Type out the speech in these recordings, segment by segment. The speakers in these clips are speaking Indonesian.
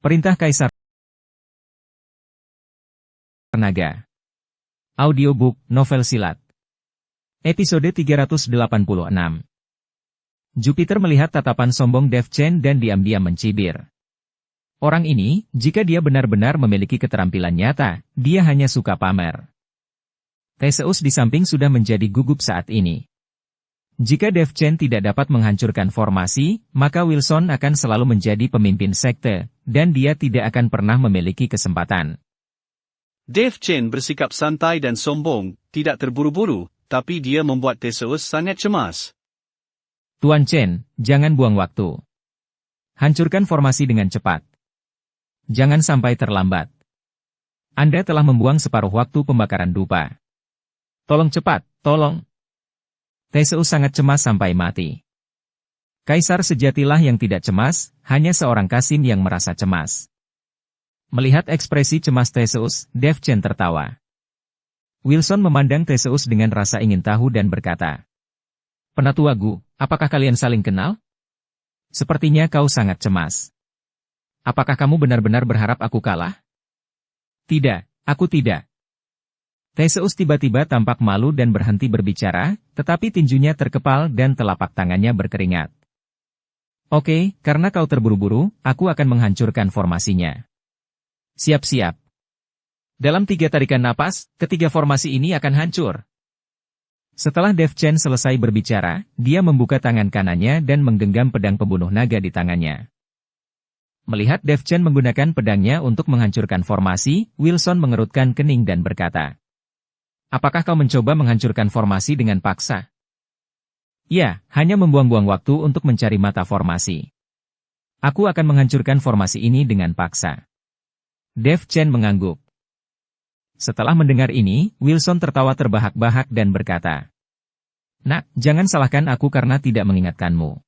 Perintah Kaisar Naga. Audiobook, novel silat. Episode 386. Jupiter melihat tatapan sombong Dev Chen dan diam-diam mencibir. Orang ini, jika dia benar-benar memiliki keterampilan nyata, dia hanya suka pamer. Theseus di samping sudah menjadi gugup saat ini. Jika Dev Chen tidak dapat menghancurkan formasi, maka Wilson akan selalu menjadi pemimpin sekte, dan dia tidak akan pernah memiliki kesempatan. Dev Chen bersikap santai dan sombong, tidak terburu-buru, tapi dia membuat Theseus sangat cemas. Tuan Chen, jangan buang waktu. Hancurkan formasi dengan cepat. Jangan sampai terlambat. Anda telah membuang separuh waktu pembakaran dupa. Tolong cepat, tolong. Theseus sangat cemas sampai mati. Kaisar sejatilah yang tidak cemas, hanya seorang Kasim yang merasa cemas. Melihat ekspresi cemas Theseus, Dev Chen tertawa. Wilson memandang Theseus dengan rasa ingin tahu dan berkata, "Penatua Gu, apakah kalian saling kenal? Sepertinya kau sangat cemas. Apakah kamu benar-benar berharap aku kalah?" "Tidak, aku tidak." Theseus tiba-tiba tampak malu dan berhenti berbicara, tetapi tinjunya terkepal dan telapak tangannya berkeringat. "Oke, karena kau terburu-buru, aku akan menghancurkan formasinya. Siap-siap. Dalam 3 tarikan napas, ketiga formasi ini akan hancur." Setelah Dev Chen selesai berbicara, dia membuka tangan kanannya dan menggenggam pedang pembunuh naga di tangannya. Melihat Dev Chen menggunakan pedangnya untuk menghancurkan formasi, Wilson mengerutkan kening dan berkata, "Apakah kau mencoba menghancurkan formasi dengan paksa?" "Ya, hanya membuang-buang waktu untuk mencari mata formasi. Aku akan menghancurkan formasi ini dengan paksa." Dev Chen mengangguk. Setelah mendengar ini, Wilson tertawa terbahak-bahak dan berkata, "Nak, jangan salahkan aku karena tidak mengingatkanmu.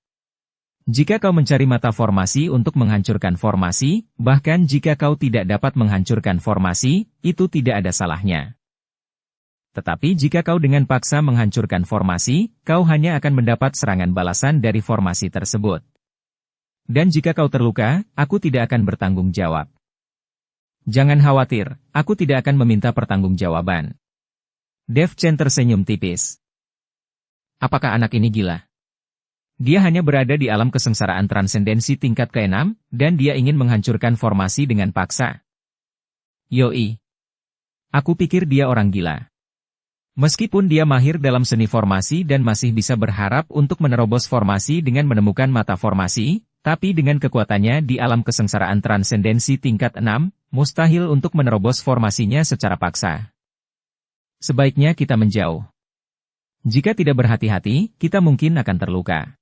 Jika kau mencari mata formasi untuk menghancurkan formasi, bahkan jika kau tidak dapat menghancurkan formasi, itu tidak ada salahnya. Tetapi jika kau dengan paksa menghancurkan formasi, kau hanya akan mendapat serangan balasan dari formasi tersebut. Dan jika kau terluka, aku tidak akan bertanggung jawab. Jangan khawatir, aku tidak akan meminta pertanggungjawaban." Dev Chen tersenyum tipis. Apakah anak ini gila? Dia hanya berada di alam kesengsaraan transendensi tingkat ke-6, dan dia ingin menghancurkan formasi dengan paksa. Yoi. Aku pikir dia orang gila. Meskipun dia mahir dalam seni formasi dan masih bisa berharap untuk menerobos formasi dengan menemukan mata formasi, tapi dengan kekuatannya di alam kesengsaraan transendensi tingkat 6, mustahil untuk menerobos formasinya secara paksa. Sebaiknya kita menjauh. Jika tidak berhati-hati, kita mungkin akan terluka.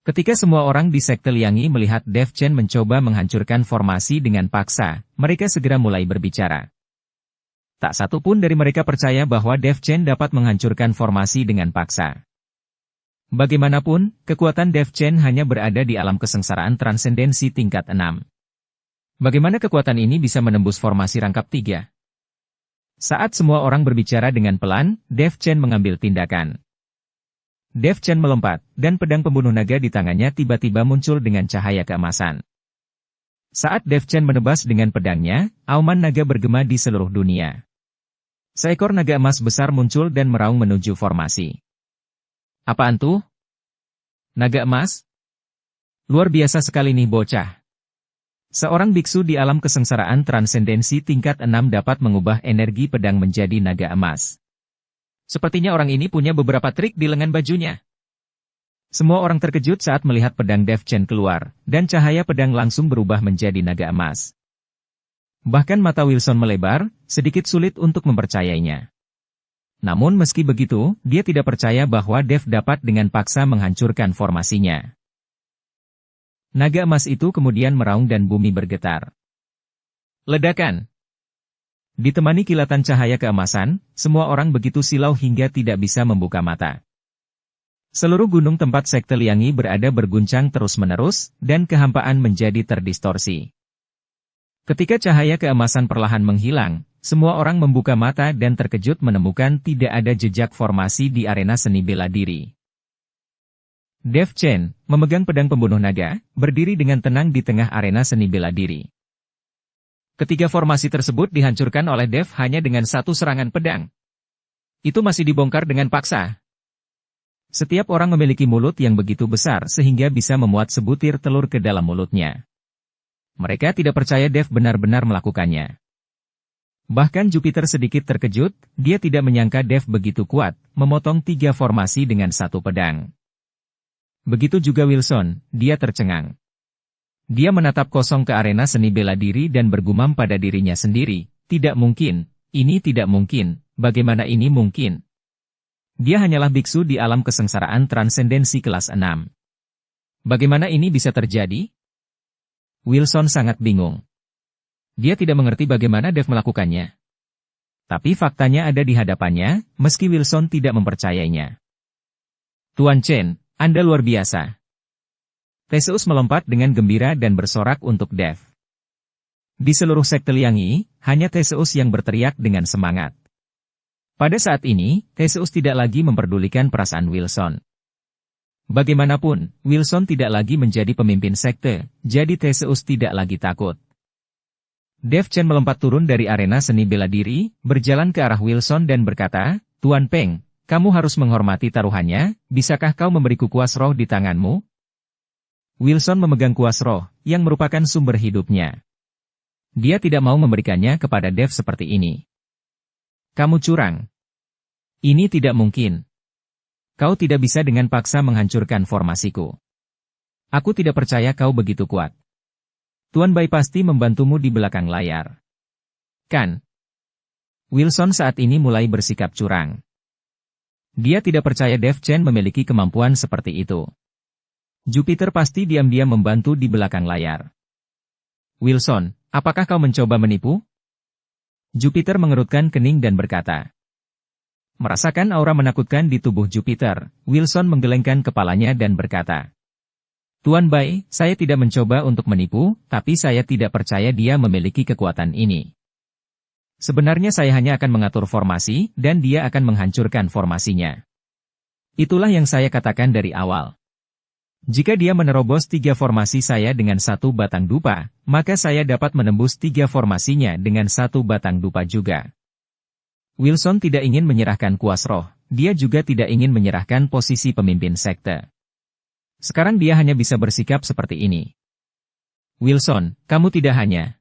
Ketika semua orang di sekte Liangi melihat Dev Chen mencoba menghancurkan formasi dengan paksa, mereka segera mulai berbicara. Tak satu pun dari mereka percaya bahwa Dev Chen dapat menghancurkan formasi dengan paksa. Bagaimanapun, kekuatan Dev Chen hanya berada di alam kesengsaraan transendensi tingkat 6. Bagaimana kekuatan ini bisa menembus formasi rangkap 3? Saat semua orang berbicara dengan pelan, Dev Chen mengambil tindakan. Dev Chen melompat, dan pedang pembunuh naga di tangannya tiba-tiba muncul dengan cahaya keemasan. Saat Dev Chen menebas dengan pedangnya, auman naga bergema di seluruh dunia. Seekor naga emas besar muncul dan meraung menuju formasi. "Apaan tuh? Naga emas? Luar biasa sekali nih bocah." Seorang biksu di alam kesengsaraan transendensi tingkat 6 dapat mengubah energi pedang menjadi naga emas. Sepertinya orang ini punya beberapa trik di lengan bajunya. Semua orang terkejut saat melihat pedang Dev Chen keluar, dan cahaya pedang langsung berubah menjadi naga emas. Bahkan mata Wilson melebar, sedikit sulit untuk mempercayainya. Namun meski begitu, dia tidak percaya bahwa Dev dapat dengan paksa menghancurkan formasinya. Naga emas itu kemudian meraung dan bumi bergetar. Ledakan. Ditemani kilatan cahaya keemasan, semua orang begitu silau hingga tidak bisa membuka mata. Seluruh gunung tempat sekte Liangi berada berguncang terus-menerus, dan kehampaan menjadi terdistorsi. Ketika cahaya keemasan perlahan menghilang, semua orang membuka mata dan terkejut menemukan tidak ada jejak formasi di arena seni bela diri. Dev Chen, memegang pedang pembunuh naga, berdiri dengan tenang di tengah arena seni bela diri. Ketiga formasi tersebut dihancurkan oleh Dev hanya dengan satu serangan pedang. Itu masih dibongkar dengan paksa. Setiap orang memiliki mulut yang begitu besar sehingga bisa memuat sebutir telur ke dalam mulutnya. Mereka tidak percaya Dev benar-benar melakukannya. Bahkan Jupiter sedikit terkejut, dia tidak menyangka Dev begitu kuat, memotong 3 formasi dengan satu pedang. Begitu juga Wilson, dia tercengang. Dia menatap kosong ke arena seni bela diri dan bergumam pada dirinya sendiri, tidak mungkin, ini tidak mungkin, bagaimana ini mungkin? Dia hanyalah biksu di alam kesengsaraan transendensi kelas 6. Bagaimana ini bisa terjadi? Wilson sangat bingung. Dia tidak mengerti bagaimana Dev melakukannya. Tapi faktanya ada di hadapannya, meski Wilson tidak mempercayainya. Tuan Chen, Anda luar biasa. Theseus melompat dengan gembira dan bersorak untuk Dev. Di seluruh sekte Liangyi, hanya Theseus yang berteriak dengan semangat. Pada saat ini, Theseus tidak lagi memperdulikan perasaan Wilson. Bagaimanapun, Wilson tidak lagi menjadi pemimpin sekte, jadi Theseus tidak lagi takut. Dev Chen melompat turun dari arena seni bela diri, berjalan ke arah Wilson dan berkata, Tuan Peng, kamu harus menghormati taruhannya, bisakah kau memberiku kuas roh di tanganmu? Wilson memegang kuas roh, yang merupakan sumber hidupnya. Dia tidak mau memberikannya kepada Dev seperti ini. Kamu curang. Ini tidak mungkin. Kau tidak bisa dengan paksa menghancurkan formasiku. Aku tidak percaya kau begitu kuat. Tuan Bai pasti membantumu di belakang layar. Kan? Wilson saat ini mulai bersikap curang. Dia tidak percaya Dev Chen memiliki kemampuan seperti itu. Jupiter pasti diam-diam membantu di belakang layar. Wilson, apakah kau mencoba menipu? Jupiter mengerutkan kening dan berkata. Merasakan aura menakutkan di tubuh Jupiter, Wilson menggelengkan kepalanya dan berkata. Tuan Bai, saya tidak mencoba untuk menipu, tapi saya tidak percaya dia memiliki kekuatan ini. Sebenarnya saya hanya akan mengatur formasi, dan dia akan menghancurkan formasinya. Itulah yang saya katakan dari awal. Jika dia menerobos 3 formasi saya dengan 1 batang dupa, maka saya dapat menembus 3 formasinya dengan 1 batang dupa juga. Wilson tidak ingin menyerahkan kuas roh, dia juga tidak ingin menyerahkan posisi pemimpin sekte. Sekarang dia hanya bisa bersikap seperti ini. Wilson, kamu tidak hanya.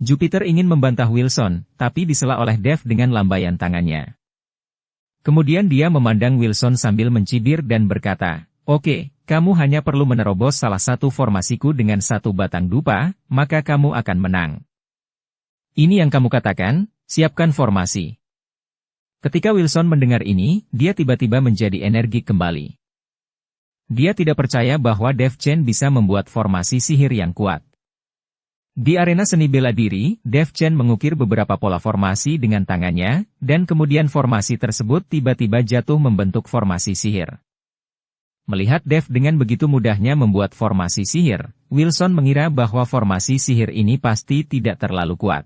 Jupiter ingin membantah Wilson, tapi disela oleh Dev dengan lambaian tangannya. Kemudian dia memandang Wilson sambil mencibir dan berkata, Oke, kamu hanya perlu menerobos salah satu formasiku dengan 1 batang dupa, maka kamu akan menang. Ini yang kamu katakan, siapkan formasi. Ketika Wilson mendengar ini, dia tiba-tiba menjadi energik kembali. Dia tidak percaya bahwa Dev Chen bisa membuat formasi sihir yang kuat. Di arena seni bela diri, Dev Chen mengukir beberapa pola formasi dengan tangannya, dan kemudian formasi tersebut tiba-tiba jatuh membentuk formasi sihir. Melihat Dev dengan begitu mudahnya membuat formasi sihir, Wilson mengira bahwa formasi sihir ini pasti tidak terlalu kuat.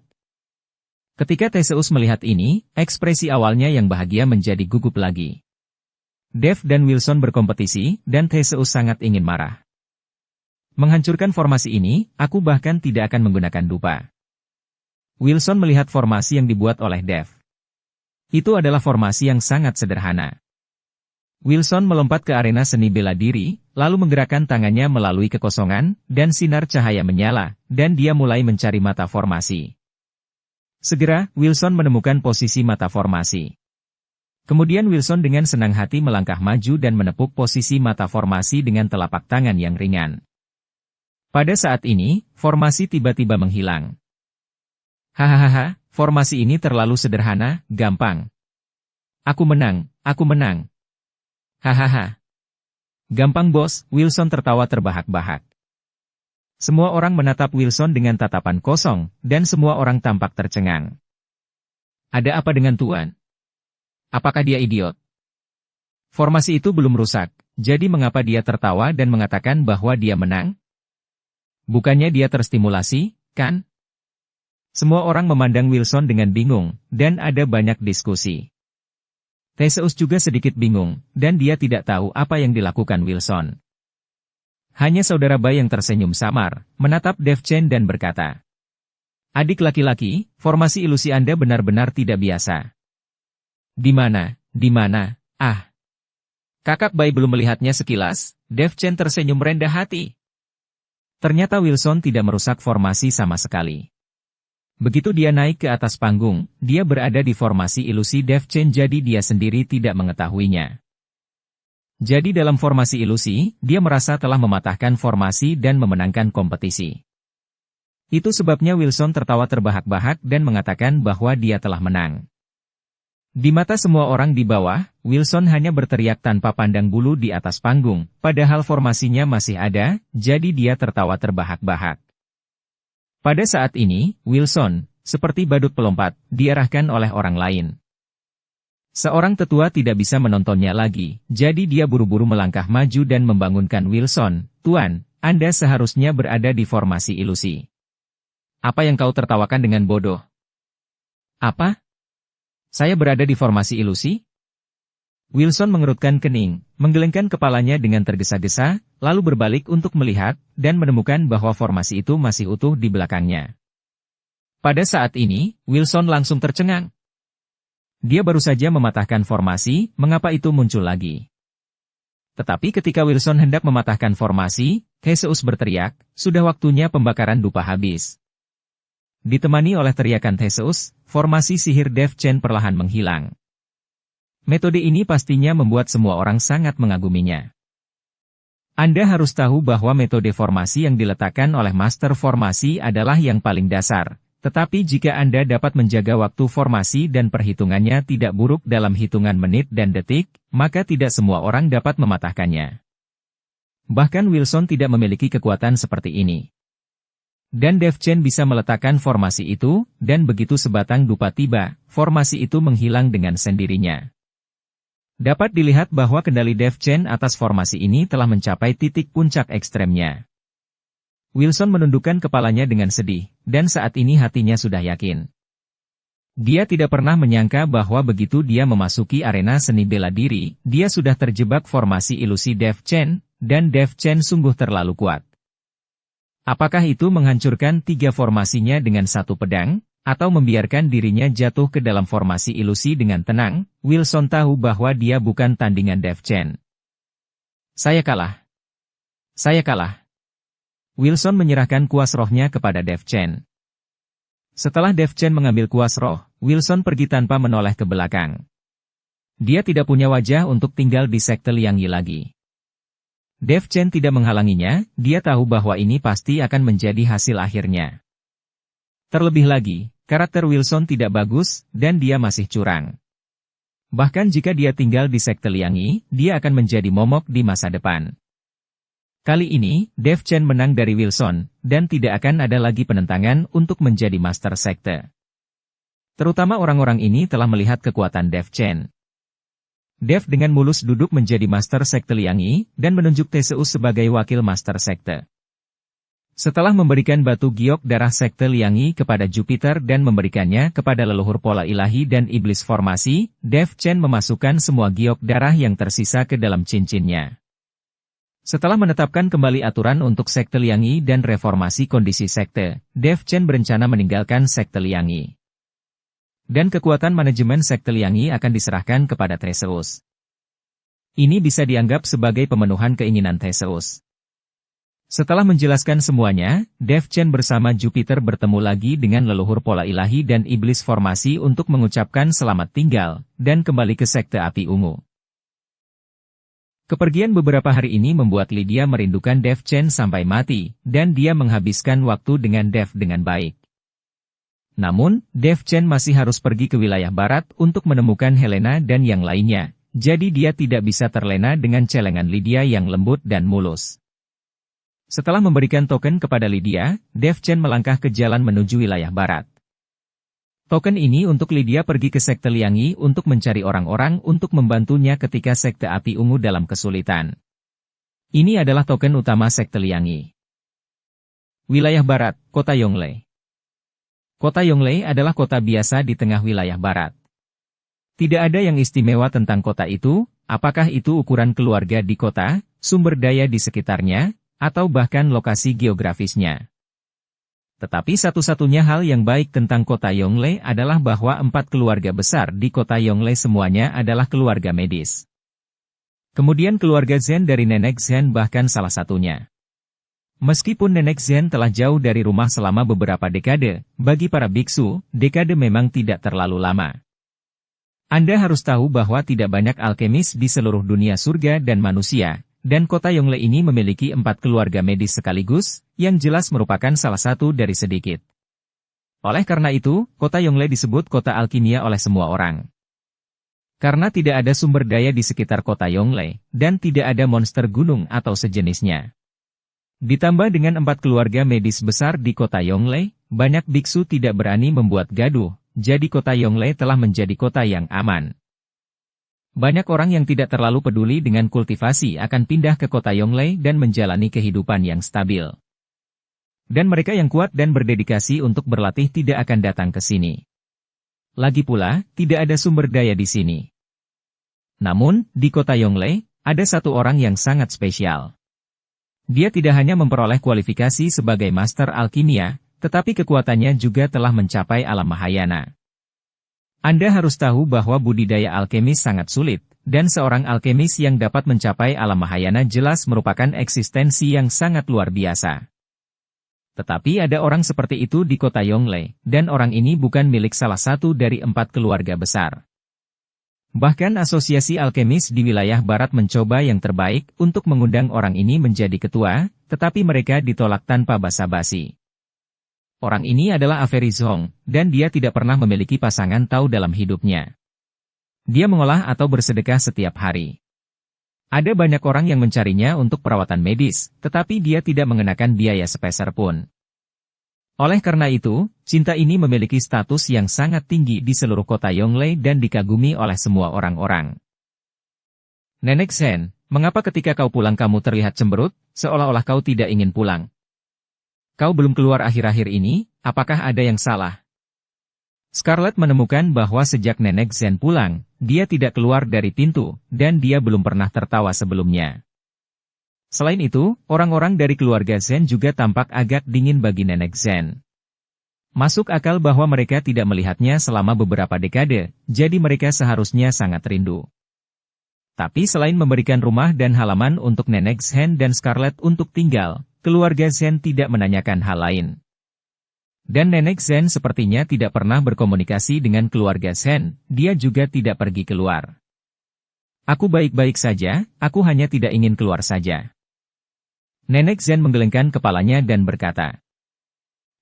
Ketika Theseus melihat ini, ekspresi awalnya yang bahagia menjadi gugup lagi. Dev dan Wilson berkompetisi, dan Theseus sangat ingin marah. Menghancurkan formasi ini, aku bahkan tidak akan menggunakan dupa. Wilson melihat formasi yang dibuat oleh Dev. Itu adalah formasi yang sangat sederhana. Wilson melompat ke arena seni bela diri, lalu menggerakkan tangannya melalui kekosongan, dan sinar cahaya menyala, dan dia mulai mencari mata formasi. Segera, Wilson menemukan posisi mata formasi. Kemudian Wilson dengan senang hati melangkah maju dan menepuk posisi mata formasi dengan telapak tangan yang ringan. Pada saat ini, formasi tiba-tiba menghilang. Hahaha, formasi ini terlalu sederhana, gampang. Aku menang, aku menang. Hahaha. Gampang bos, Wilson tertawa terbahak-bahak. Semua orang menatap Wilson dengan tatapan kosong, dan semua orang tampak tercengang. Ada apa dengan Tuan? Apakah dia idiot? Formasi itu belum rusak, jadi mengapa dia tertawa dan mengatakan bahwa dia menang? Bukannya dia terstimulasi, kan? Semua orang memandang Wilson dengan bingung, dan ada banyak diskusi. Theseus juga sedikit bingung, dan dia tidak tahu apa yang dilakukan Wilson. Hanya saudara Bai yang tersenyum samar, menatap Dev Chen dan berkata, Adik laki-laki, formasi ilusi Anda benar-benar tidak biasa. Di mana? Di mana? Ah. Kakak bayi belum melihatnya sekilas, Dev Chen tersenyum rendah hati. Ternyata Wilson tidak merusak formasi sama sekali. Begitu dia naik ke atas panggung, dia berada di formasi ilusi Dev Chen jadi dia sendiri tidak mengetahuinya. Jadi dalam formasi ilusi, dia merasa telah mematahkan formasi dan memenangkan kompetisi. Itu sebabnya Wilson tertawa terbahak-bahak dan mengatakan bahwa dia telah menang. Di mata semua orang di bawah, Wilson hanya berteriak tanpa pandang bulu di atas panggung, padahal formasinya masih ada, jadi dia tertawa terbahak-bahak. Pada saat ini, Wilson, seperti badut pelompat, diarahkan oleh orang lain. Seorang tetua tidak bisa menontonnya lagi, jadi dia buru-buru melangkah maju dan membangunkan Wilson. Tuan, Anda seharusnya berada di formasi ilusi. Apa yang kau tertawakan dengan bodoh? Apa? Saya berada di formasi ilusi? Wilson mengerutkan kening, menggelengkan kepalanya dengan tergesa-gesa, lalu berbalik untuk melihat, dan menemukan bahwa formasi itu masih utuh di belakangnya. Pada saat ini, Wilson langsung tercengang. Dia baru saja mematahkan formasi, mengapa itu muncul lagi? Tetapi ketika Wilson hendak mematahkan formasi, Theseus berteriak, sudah waktunya pembakaran dupa habis. Ditemani oleh teriakan Theseus, formasi sihir Dev Chen perlahan menghilang. Metode ini pastinya membuat semua orang sangat mengaguminya. Anda harus tahu bahwa metode formasi yang diletakkan oleh Master Formasi adalah yang paling dasar, tetapi jika Anda dapat menjaga waktu formasi dan perhitungannya tidak buruk dalam hitungan menit dan detik, maka tidak semua orang dapat mematahkannya. Bahkan Wilson tidak memiliki kekuatan seperti ini. Dan Dev Chen bisa meletakkan formasi itu, dan begitu sebatang dupa tiba, formasi itu menghilang dengan sendirinya. Dapat dilihat bahwa kendali Dev Chen atas formasi ini telah mencapai titik puncak ekstremnya. Wilson menundukkan kepalanya dengan sedih, dan saat ini hatinya sudah yakin. Dia tidak pernah menyangka bahwa begitu dia memasuki arena seni bela diri, dia sudah terjebak formasi ilusi Dev Chen, dan Dev Chen sungguh terlalu kuat. Apakah itu menghancurkan 3 formasinya dengan 1 pedang, atau membiarkan dirinya jatuh ke dalam formasi ilusi dengan tenang? Wilson tahu bahwa dia bukan tandingan Dev Chen. Saya kalah. Saya kalah. Wilson menyerahkan kuas rohnya kepada Dev Chen. Setelah Dev Chen mengambil kuas roh, Wilson pergi tanpa menoleh ke belakang. Dia tidak punya wajah untuk tinggal di sekte Liang Yi lagi. Dev Chen tidak menghalanginya, dia tahu bahwa ini pasti akan menjadi hasil akhirnya. Terlebih lagi, karakter Wilson tidak bagus, dan dia masih curang. Bahkan jika dia tinggal di sekte Liang Yi, dia akan menjadi momok di masa depan. Kali ini, Dev Chen menang dari Wilson, dan tidak akan ada lagi penentangan untuk menjadi master sekte. Terutama orang-orang ini telah melihat kekuatan Dev Chen. Dev dengan mulus duduk menjadi master sekte Liang Yi, dan menunjuk Theseus sebagai wakil master sekte. Setelah memberikan batu giok darah sekte Liang Yi kepada Jupiter dan memberikannya kepada leluhur pola ilahi dan iblis formasi, Dev Chen memasukkan semua giok darah yang tersisa ke dalam cincinnya. Setelah menetapkan kembali aturan untuk sekte Liang Yi dan reformasi kondisi sekte, Dev Chen berencana meninggalkan sekte Liang Yi. Dan kekuatan manajemen sekte Liang Yi akan diserahkan kepada Theseus. Ini bisa dianggap sebagai pemenuhan keinginan Theseus. Setelah menjelaskan semuanya, Dev Chen bersama Jupiter bertemu lagi dengan leluhur pola ilahi dan iblis formasi untuk mengucapkan selamat tinggal, dan kembali ke sekte api ungu. Kepergian beberapa hari ini membuat Lydia merindukan Dev Chen sampai mati, dan dia menghabiskan waktu dengan Dev dengan baik. Namun, Dev Chen masih harus pergi ke wilayah barat untuk menemukan Helena dan yang lainnya, jadi dia tidak bisa terlena dengan celengan Lydia yang lembut dan mulus. Setelah memberikan token kepada Lydia, Dev Chen melangkah ke jalan menuju wilayah barat. Token ini untuk Lydia pergi ke sekte Liang Yi untuk mencari orang-orang untuk membantunya ketika sekte api ungu dalam kesulitan. Ini adalah token utama sekte Liang Yi. Wilayah barat, Kota Yongle. Kota Yongle adalah kota biasa di tengah wilayah barat. Tidak ada yang istimewa tentang kota itu, apakah itu ukuran keluarga di kota, sumber daya di sekitarnya, atau bahkan lokasi geografisnya. Tetapi satu-satunya hal yang baik tentang kota Yongle adalah bahwa 4 keluarga besar di kota Yongle semuanya adalah keluarga medis. Kemudian keluarga Zhen dari nenek Zhen bahkan salah satunya. Meskipun nenek Zhen telah jauh dari rumah selama beberapa dekade, bagi para biksu, dekade memang tidak terlalu lama. Anda harus tahu bahwa tidak banyak alkemis di seluruh dunia surga dan manusia, dan kota Yongle ini memiliki 4 keluarga medis sekaligus, yang jelas merupakan salah satu dari sedikit. Oleh karena itu, kota Yongle disebut kota alkimia oleh semua orang. Karena tidak ada sumber daya di sekitar kota Yongle, dan tidak ada monster gunung atau sejenisnya. Ditambah dengan 4 keluarga medis besar di kota Yongle, banyak biksu tidak berani membuat gaduh, jadi kota Yongle telah menjadi kota yang aman. Banyak orang yang tidak terlalu peduli dengan kultivasi akan pindah ke kota Yongle dan menjalani kehidupan yang stabil. Dan mereka yang kuat dan berdedikasi untuk berlatih tidak akan datang ke sini. Lagi pula, tidak ada sumber daya di sini. Namun, di kota Yongle, ada satu orang yang sangat spesial. Dia tidak hanya memperoleh kualifikasi sebagai master alkimia, tetapi kekuatannya juga telah mencapai alam Mahayana. Anda harus tahu bahwa budidaya alkemis sangat sulit, dan seorang alkemis yang dapat mencapai alam Mahayana jelas merupakan eksistensi yang sangat luar biasa. Tetapi ada orang seperti itu di kota Yongle, dan orang ini bukan milik salah satu dari 4 keluarga besar. Bahkan asosiasi alkemis di wilayah barat mencoba yang terbaik untuk mengundang orang ini menjadi ketua, tetapi mereka ditolak tanpa basa-basi. Orang ini adalah Avery Zhong, dan dia tidak pernah memiliki pasangan tahu dalam hidupnya. Dia mengolah atau bersedekah setiap hari. Ada banyak orang yang mencarinya untuk perawatan medis, tetapi dia tidak mengenakan biaya sepeser pun. Oleh karena itu, cinta ini memiliki status yang sangat tinggi di seluruh kota Yongle dan dikagumi oleh semua orang-orang. Nenek Zhen, mengapa ketika kau pulang kamu terlihat cemberut, seolah-olah kau tidak ingin pulang? Kau belum keluar akhir-akhir ini, apakah ada yang salah? Scarlett menemukan bahwa sejak nenek Zhen pulang, dia tidak keluar dari pintu, dan dia belum pernah tertawa sebelumnya. Selain itu, orang-orang dari keluarga Zhen juga tampak agak dingin bagi nenek Zhen. Masuk akal bahwa mereka tidak melihatnya selama beberapa dekade, jadi mereka seharusnya sangat rindu. Tapi selain memberikan rumah dan halaman untuk nenek Zhen dan Scarlett untuk tinggal, keluarga Zhen tidak menanyakan hal lain. Dan nenek Zhen sepertinya tidak pernah berkomunikasi dengan keluarga Zhen, dia juga tidak pergi keluar. Aku baik-baik saja, aku hanya tidak ingin keluar saja. Nenek Zhen menggelengkan kepalanya dan berkata,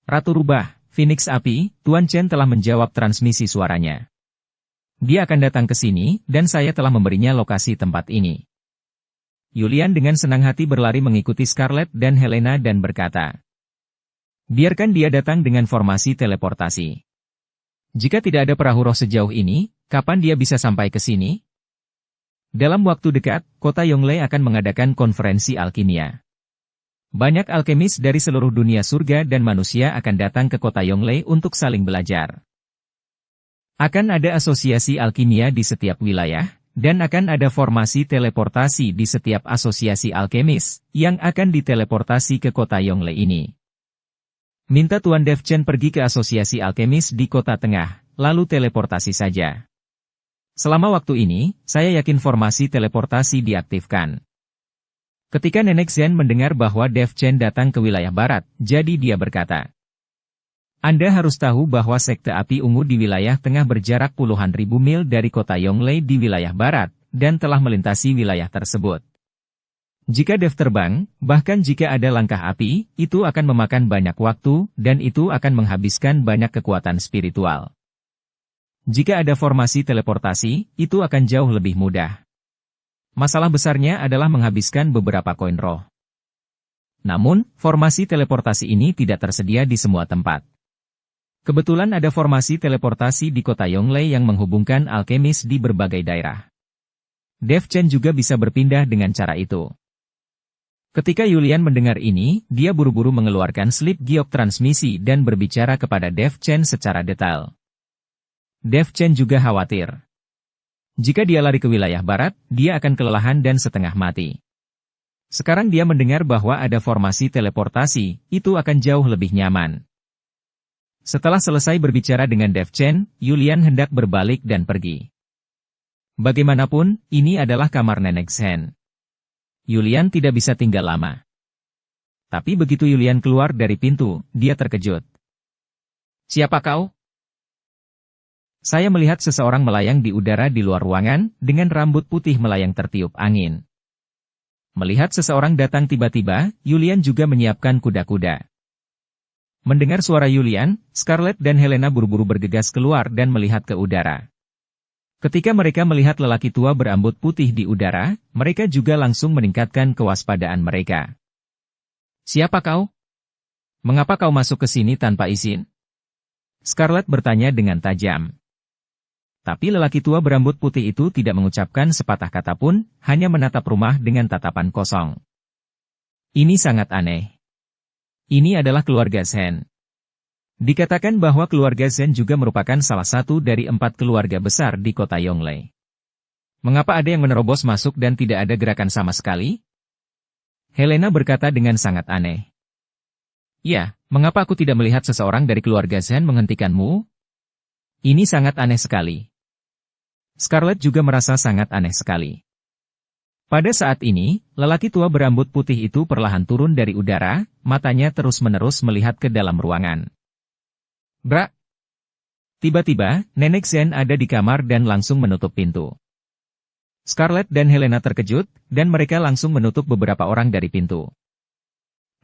Ratu Rubah, Phoenix Api, Tuan Chen telah menjawab transmisi suaranya. Dia akan datang ke sini, dan saya telah memberinya lokasi tempat ini. Yulian dengan senang hati berlari mengikuti Scarlett dan Helena dan berkata, biarkan dia datang dengan formasi teleportasi. Jika tidak ada perahu roh sejauh ini, kapan dia bisa sampai ke sini? Dalam waktu dekat, kota Yongle akan mengadakan konferensi alkimia. Banyak alkemis dari seluruh dunia surga dan manusia akan datang ke kota Yongle untuk saling belajar. Akan ada asosiasi alkimia di setiap wilayah, dan akan ada formasi teleportasi di setiap asosiasi alkemis, yang akan diteleportasi ke kota Yongle ini. Minta Tuan Dev Chen pergi ke asosiasi alkemis di kota tengah, lalu teleportasi saja. Selama waktu ini, saya yakin formasi teleportasi diaktifkan. Ketika Nenek Zhen mendengar bahwa Dev Chen datang ke wilayah barat, jadi dia berkata, Anda harus tahu bahwa Sekte Api Ungu di wilayah tengah berjarak puluhan ribu mil dari kota Yongle di wilayah barat, dan telah melintasi wilayah tersebut. Jika Dev terbang, bahkan jika ada langkah api, itu akan memakan banyak waktu, dan itu akan menghabiskan banyak kekuatan spiritual. Jika ada formasi teleportasi, itu akan jauh lebih mudah. Masalah besarnya adalah menghabiskan beberapa koin roh. Namun, formasi teleportasi ini tidak tersedia di semua tempat. Kebetulan ada formasi teleportasi di kota Yongle yang menghubungkan alkemis di berbagai daerah. Dev Chen juga bisa berpindah dengan cara itu. Ketika Yulian mendengar ini, dia buru-buru mengeluarkan slip giok transmisi dan berbicara kepada Dev Chen secara detail. Dev Chen juga khawatir. Jika dia lari ke wilayah barat, dia akan kelelahan dan setengah mati. Sekarang dia mendengar bahwa ada formasi teleportasi, itu akan jauh lebih nyaman. Setelah selesai berbicara dengan Dev Chen, Yulian hendak berbalik dan pergi. Bagaimanapun, ini adalah kamar Nenek Zhen. Yulian tidak bisa tinggal lama. Tapi begitu Yulian keluar dari pintu, dia terkejut. "Siapa kau?" "Saya melihat seseorang melayang di udara di luar ruangan, dengan rambut putih melayang tertiup angin." Melihat seseorang datang tiba-tiba, Yulian juga menyiapkan kuda-kuda. Mendengar suara Yulian, Scarlett dan Helena buru-buru bergegas keluar dan melihat ke udara. Ketika mereka melihat lelaki tua berambut putih di udara, mereka juga langsung meningkatkan kewaspadaan mereka. "Siapa kau? Mengapa kau masuk ke sini tanpa izin?" Scarlett bertanya dengan tajam. Tapi lelaki tua berambut putih itu tidak mengucapkan sepatah kata pun, hanya menatap rumah dengan tatapan kosong. Ini sangat aneh. Ini adalah keluarga Zhen. Dikatakan bahwa keluarga Zhen juga merupakan salah satu dari 4 keluarga besar di kota Yongle. Mengapa ada yang menerobos masuk dan tidak ada gerakan sama sekali? Helena berkata dengan sangat aneh. "Ya, mengapa aku tidak melihat seseorang dari keluarga Zhen menghentikanmu? Ini sangat aneh sekali." Scarlett juga merasa sangat aneh sekali. Pada saat ini, lelaki tua berambut putih itu perlahan turun dari udara, matanya terus-menerus melihat ke dalam ruangan. "Bra!" Tiba-tiba, Nenek Zhen ada di kamar dan langsung menutup pintu. Scarlett dan Helena terkejut, dan mereka langsung menutup beberapa orang dari pintu.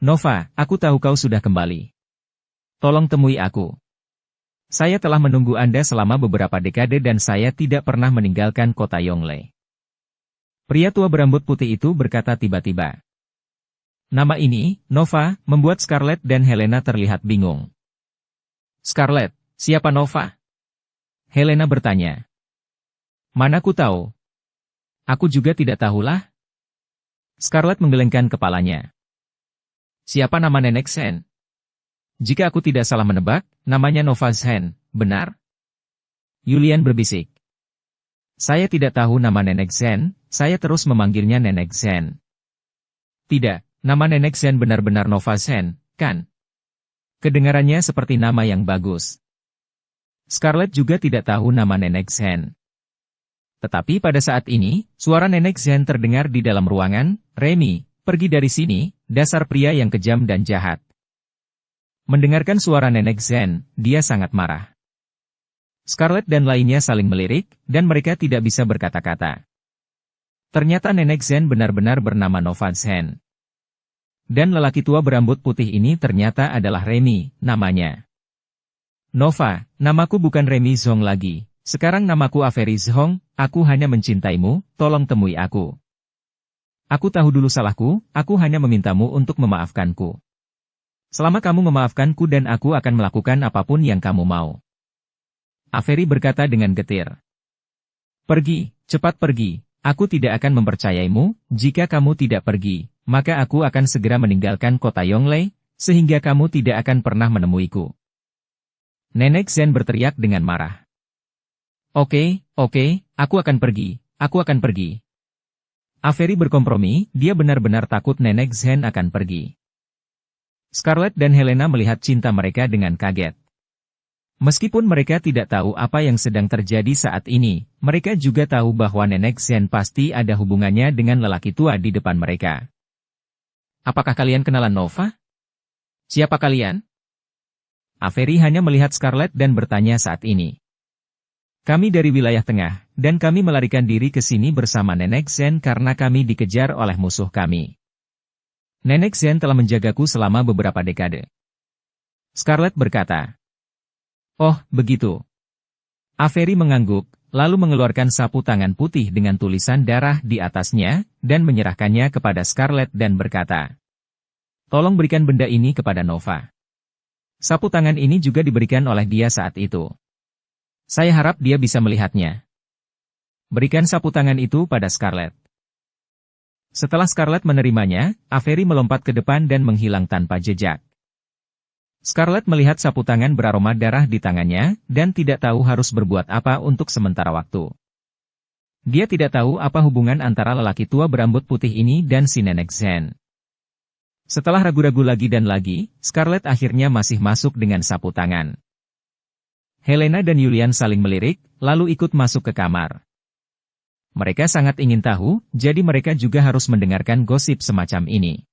"Nova, aku tahu kau sudah kembali. Tolong temui aku. Saya telah menunggu Anda selama beberapa dekade dan saya tidak pernah meninggalkan kota Yongle." Pria tua berambut putih itu berkata tiba-tiba. Nama ini, Nova, membuat Scarlett dan Helena terlihat bingung. "Scarlett, siapa Nova?" Helena bertanya. "Mana ku tahu? Aku juga tidak tahulah." Scarlett menggelengkan kepalanya. "Siapa nama Nenek Zhen? Jika aku tidak salah menebak, namanya Nova Zhen, benar?" Yulian berbisik. "Saya tidak tahu nama Nenek Zhen, saya terus memanggilnya Nenek Zhen." "Tidak, nama Nenek Zhen benar-benar Nova Zhen, kan?" Kedengarannya seperti nama yang bagus. Scarlett juga tidak tahu nama Nenek Zhen. Tetapi pada saat ini, suara Nenek Zhen terdengar di dalam ruangan. "Remy, pergi dari sini, dasar pria yang kejam dan jahat." Mendengarkan suara Nenek Zhen, dia sangat marah. Scarlett dan lainnya saling melirik, dan mereka tidak bisa berkata-kata. Ternyata Nenek Zhen benar-benar bernama Nova Zhen. Dan lelaki tua berambut putih ini ternyata adalah Remy, namanya. "Nova, namaku bukan Remy Zhong lagi, sekarang namaku Avery Zhong, aku hanya mencintaimu, tolong temui aku. Aku tahu dulu salahku, aku hanya memintamu untuk memaafkanku. Selama kamu memaafkanku dan aku akan melakukan apapun yang kamu mau." Avery berkata dengan getir. "Pergi, cepat pergi, aku tidak akan mempercayaimu, jika kamu tidak pergi, maka aku akan segera meninggalkan kota Yongle, sehingga kamu tidak akan pernah menemuiku." Nenek Zhen berteriak dengan marah. Oke, aku akan pergi, aku akan pergi." Avery berkompromi, dia benar-benar takut Nenek Zhen akan pergi. Scarlett dan Helena melihat cinta mereka dengan kaget. Meskipun mereka tidak tahu apa yang sedang terjadi saat ini, mereka juga tahu bahwa Nenek Zhen pasti ada hubungannya dengan lelaki tua di depan mereka. "Apakah kalian kenalan Nova? Siapa kalian?" Avery hanya melihat Scarlett dan bertanya saat ini. "Kami dari wilayah tengah, dan kami melarikan diri ke sini bersama Nenek Zhen karena kami dikejar oleh musuh kami. Nenek Zhen telah menjagaku selama beberapa dekade." Scarlett berkata. "Oh, begitu." Avery mengangguk, lalu mengeluarkan sapu tangan putih dengan tulisan darah di atasnya, dan menyerahkannya kepada Scarlett dan berkata, "Tolong berikan benda ini kepada Nova." Sapu tangan ini juga diberikan oleh dia saat itu. "Saya harap dia bisa melihatnya." Berikan sapu tangan itu pada Scarlett. Setelah Scarlett menerimanya, Avery melompat ke depan dan menghilang tanpa jejak. Scarlett melihat sapu tangan beraroma darah di tangannya, dan tidak tahu harus berbuat apa untuk sementara waktu. Dia tidak tahu apa hubungan antara lelaki tua berambut putih ini dan si Nenek Zhen. Setelah ragu-ragu lagi dan lagi, Scarlett akhirnya masih masuk dengan sapu tangan. Helena dan Julian saling melirik, lalu ikut masuk ke kamar. Mereka sangat ingin tahu, jadi mereka juga harus mendengarkan gosip semacam ini.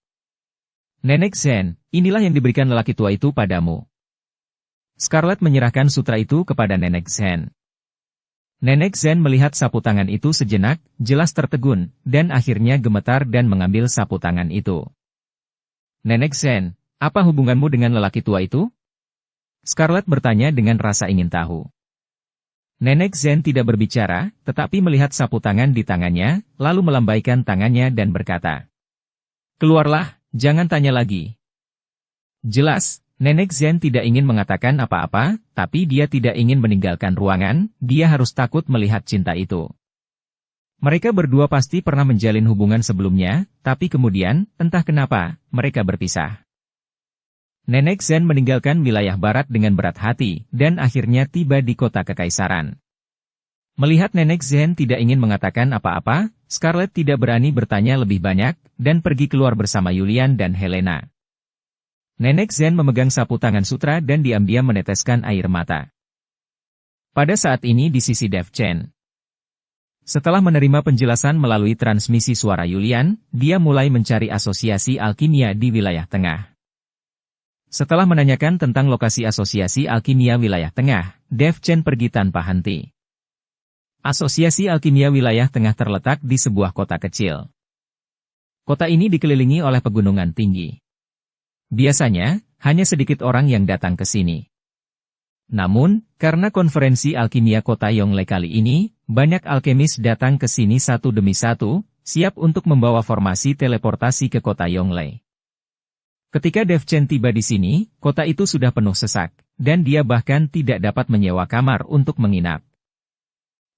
Nenek Zen, inilah yang diberikan lelaki tua itu padamu. Scarlett menyerahkan sutra itu kepada Nenek Zen. Nenek Zen melihat sapu tangan itu sejenak, jelas tertegun, dan akhirnya gemetar dan mengambil sapu tangan itu. Nenek Zen, apa hubunganmu dengan lelaki tua itu? Scarlett bertanya dengan rasa ingin tahu. Nenek Zen tidak berbicara, tetapi melihat sapu tangan di tangannya, lalu melambaikan tangannya dan berkata, "Keluarlah, jangan tanya lagi." Jelas, Nenek Zen tidak ingin mengatakan apa-apa, tapi dia tidak ingin meninggalkan ruangan, dia harus takut melihat cinta itu. Mereka berdua pasti pernah menjalin hubungan sebelumnya, tapi kemudian, entah kenapa, mereka berpisah. Nenek Zen meninggalkan wilayah barat dengan berat hati, dan akhirnya tiba di kota kekaisaran. Melihat Nenek Zen tidak ingin mengatakan apa-apa, Scarlett tidak berani bertanya lebih banyak, dan pergi keluar bersama Julian dan Helena. Nenek Zen memegang sapu tangan sutra dan diam-diam meneteskan air mata. Pada saat ini di sisi Dev Chen. Setelah menerima penjelasan melalui transmisi suara Julian, dia mulai mencari asosiasi alkimia di wilayah tengah. Setelah menanyakan tentang lokasi asosiasi alkimia wilayah tengah, Dev Chen pergi tanpa henti. Asosiasi alkimia wilayah tengah terletak di sebuah kota kecil. Kota ini dikelilingi oleh pegunungan tinggi. Biasanya, hanya sedikit orang yang datang ke sini. Namun, karena konferensi alkimia kota Yongle kali ini, banyak alkemis datang ke sini satu demi satu, siap untuk membawa formasi teleportasi ke kota Yongle. Ketika Dev Chen tiba di sini, kota itu sudah penuh sesak, dan dia bahkan tidak dapat menyewa kamar untuk menginap.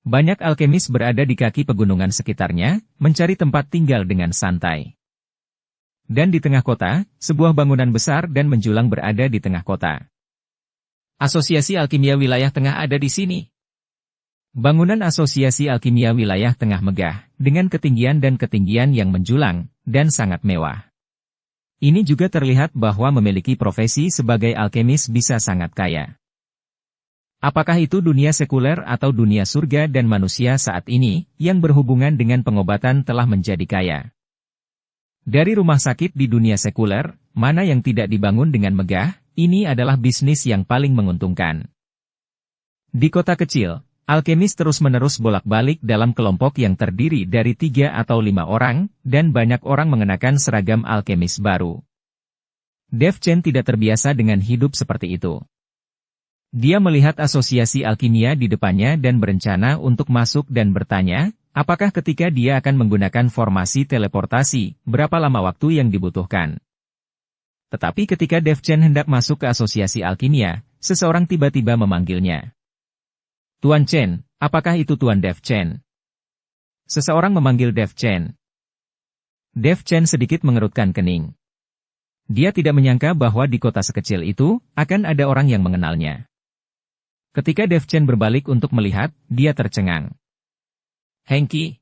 Banyak alkemis berada di kaki pegunungan sekitarnya, mencari tempat tinggal dengan santai. Dan di tengah kota, sebuah bangunan besar dan menjulang berada di tengah kota. Asosiasi Alkimia Wilayah Tengah ada di sini. Bangunan Asosiasi Alkimia Wilayah Tengah megah, dengan ketinggian yang menjulang, dan sangat mewah. Ini juga terlihat bahwa memiliki profesi sebagai alkemis bisa sangat kaya. Apakah itu dunia sekuler atau dunia surga dan manusia saat ini, yang berhubungan dengan pengobatan telah menjadi kaya? Dari rumah sakit di dunia sekuler, mana yang tidak dibangun dengan megah, ini adalah bisnis yang paling menguntungkan. Di kota kecil, alkemis terus-menerus bolak-balik dalam kelompok yang terdiri dari 3 atau 5 orang, dan banyak orang mengenakan seragam alkemis baru. Dev Chen tidak terbiasa dengan hidup seperti itu. Dia melihat asosiasi alkimia di depannya dan berencana untuk masuk dan bertanya, apakah ketika dia akan menggunakan formasi teleportasi, berapa lama waktu yang dibutuhkan. Tetapi ketika Dev Chen hendak masuk ke asosiasi alkimia, seseorang tiba-tiba memanggilnya. Tuan Chen, apakah itu Tuan Dev Chen? Seseorang memanggil Dev Chen. Dev Chen sedikit mengerutkan kening. Dia tidak menyangka bahwa di kota sekecil itu, akan ada orang yang mengenalnya. Ketika Dev Chen berbalik untuk melihat, dia tercengang. Hengki.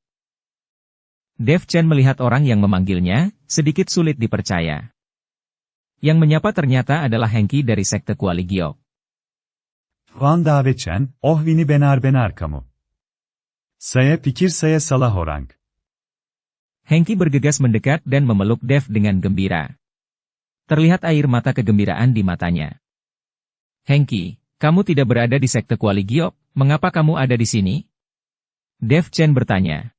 Dev Chen melihat orang yang memanggilnya, sedikit sulit dipercaya. Yang menyapa ternyata adalah Hengki dari sekte Kuali Giok. Tuan Davet Chen, oh ini benar-benar kamu. Saya pikir saya salah orang. Hengki bergegas mendekat dan memeluk Dev dengan gembira. Terlihat air mata kegembiraan di matanya. Hengki, kamu tidak berada di sekte Kuali Giok, mengapa kamu ada di sini? Dev Chen bertanya.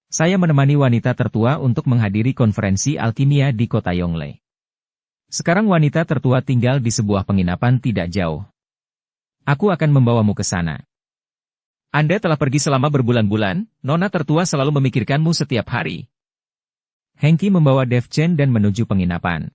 Saya menemani wanita tertua untuk menghadiri konferensi alkimia di kota Yongle. Sekarang wanita tertua tinggal di sebuah penginapan tidak jauh. Aku akan membawamu ke sana. Anda telah pergi selama berbulan-bulan, nona tertua selalu memikirkanmu setiap hari. Hengki membawa Dev Chen dan menuju penginapan.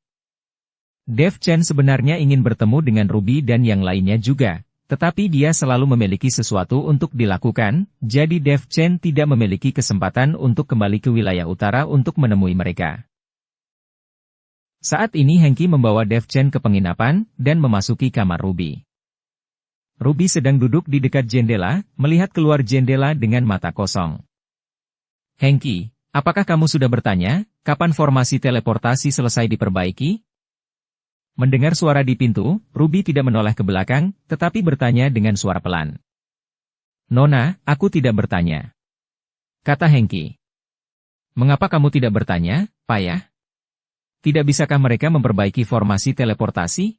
Dev Chen sebenarnya ingin bertemu dengan Ruby dan yang lainnya juga, tetapi dia selalu memiliki sesuatu untuk dilakukan, jadi Dev Chen tidak memiliki kesempatan untuk kembali ke wilayah utara untuk menemui mereka. Saat ini Hengki membawa Dev Chen ke penginapan, dan memasuki kamar Ruby. Ruby sedang duduk di dekat jendela, melihat keluar jendela dengan mata kosong. Hengki, apakah kamu sudah bertanya, kapan formasi teleportasi selesai diperbaiki? Mendengar suara di pintu, Ruby tidak menoleh ke belakang, tetapi bertanya dengan suara pelan. Nona, aku tidak bertanya. Kata Hengki. Mengapa kamu tidak bertanya, Payah? Tidak bisakah mereka memperbaiki formasi teleportasi?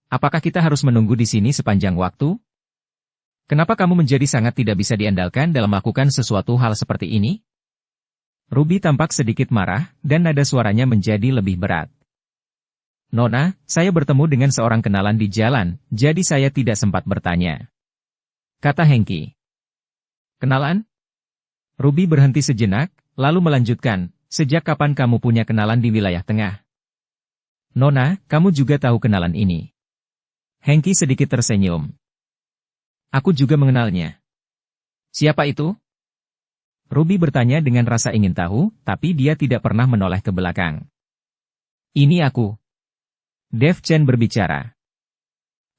Apakah kita harus menunggu di sini sepanjang waktu? Kenapa kamu menjadi sangat tidak bisa diandalkan dalam melakukan sesuatu hal seperti ini? Ruby tampak sedikit marah, dan nada suaranya menjadi lebih berat. Nona, saya bertemu dengan seorang kenalan di jalan, jadi saya tidak sempat bertanya. Kata Hengki. Kenalan? Ruby berhenti sejenak, lalu melanjutkan, sejak kapan kamu punya kenalan di wilayah tengah? Nona, kamu juga tahu kenalan ini. Hengki sedikit tersenyum. Aku juga mengenalnya. Siapa itu? Ruby bertanya dengan rasa ingin tahu, tapi dia tidak pernah menoleh ke belakang. Ini aku. Dev Chen berbicara.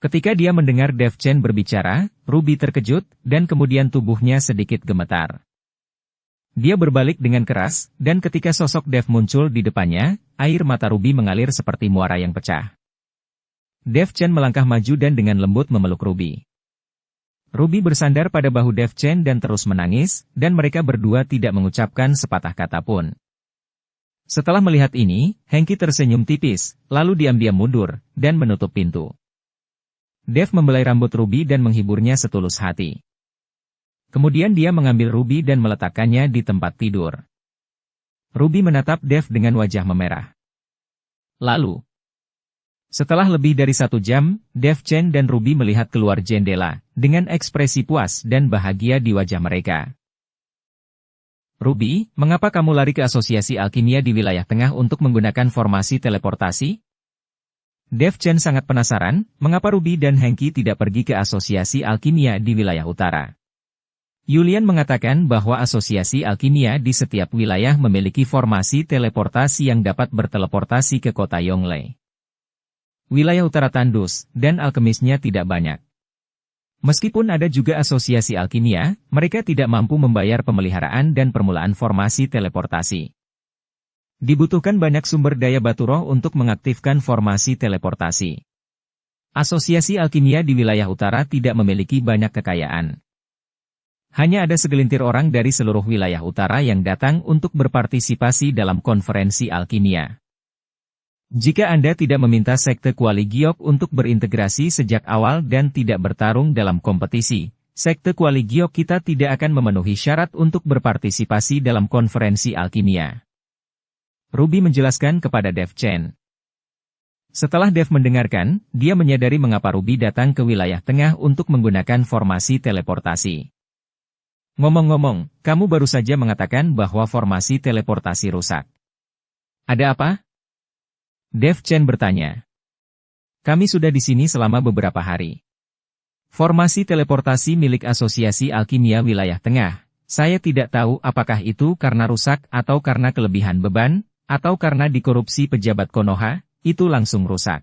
Ketika dia mendengar Dev Chen berbicara, Ruby terkejut, dan kemudian tubuhnya sedikit gemetar. Dia berbalik dengan keras, dan ketika sosok Dev muncul di depannya, air mata Ruby mengalir seperti muara yang pecah. Dev Chen melangkah maju dan dengan lembut memeluk Ruby. Ruby bersandar pada bahu Dev Chen dan terus menangis, dan mereka berdua tidak mengucapkan sepatah kata pun. Setelah melihat ini, Hengki tersenyum tipis, lalu diam-diam mundur, dan menutup pintu. Dev membelai rambut Ruby dan menghiburnya setulus hati. Kemudian dia mengambil Ruby dan meletakkannya di tempat tidur. Ruby menatap Dev dengan wajah memerah. Lalu, setelah lebih dari 1 jam, Dev Chen dan Ruby melihat keluar jendela, dengan ekspresi puas dan bahagia di wajah mereka. Ruby, mengapa kamu lari ke asosiasi alkimia di wilayah tengah untuk menggunakan formasi teleportasi? Dev Chen sangat penasaran, mengapa Ruby dan Hengki tidak pergi ke asosiasi alkimia di wilayah utara. Yulian mengatakan bahwa asosiasi alkimia di setiap wilayah memiliki formasi teleportasi yang dapat berteleportasi ke kota Yongle. Wilayah utara tandus, dan alkemisnya tidak banyak. Meskipun ada juga asosiasi alkimia, mereka tidak mampu membayar pemeliharaan dan permulaan formasi teleportasi. Dibutuhkan banyak sumber daya batu roh untuk mengaktifkan formasi teleportasi. Asosiasi alkimia di wilayah utara tidak memiliki banyak kekayaan. Hanya ada segelintir orang dari seluruh wilayah utara yang datang untuk berpartisipasi dalam konferensi alkimia. Jika Anda tidak meminta Sekte Kuali Giok untuk berintegrasi sejak awal dan tidak bertarung dalam kompetisi, Sekte Kuali Giok kita tidak akan memenuhi syarat untuk berpartisipasi dalam konferensi alkimia. Ruby menjelaskan kepada Dev Chen. Setelah Dev mendengarkan, dia menyadari mengapa Ruby datang ke wilayah tengah untuk menggunakan formasi teleportasi. Ngomong-ngomong, kamu baru saja mengatakan bahwa formasi teleportasi rusak. Ada apa? Dev Chen bertanya. Kami sudah di sini selama beberapa hari. Formasi teleportasi milik Asosiasi Alkimia Wilayah Tengah. Saya tidak tahu apakah itu karena rusak atau karena kelebihan beban, atau karena dikorupsi pejabat Konoha, itu langsung rusak.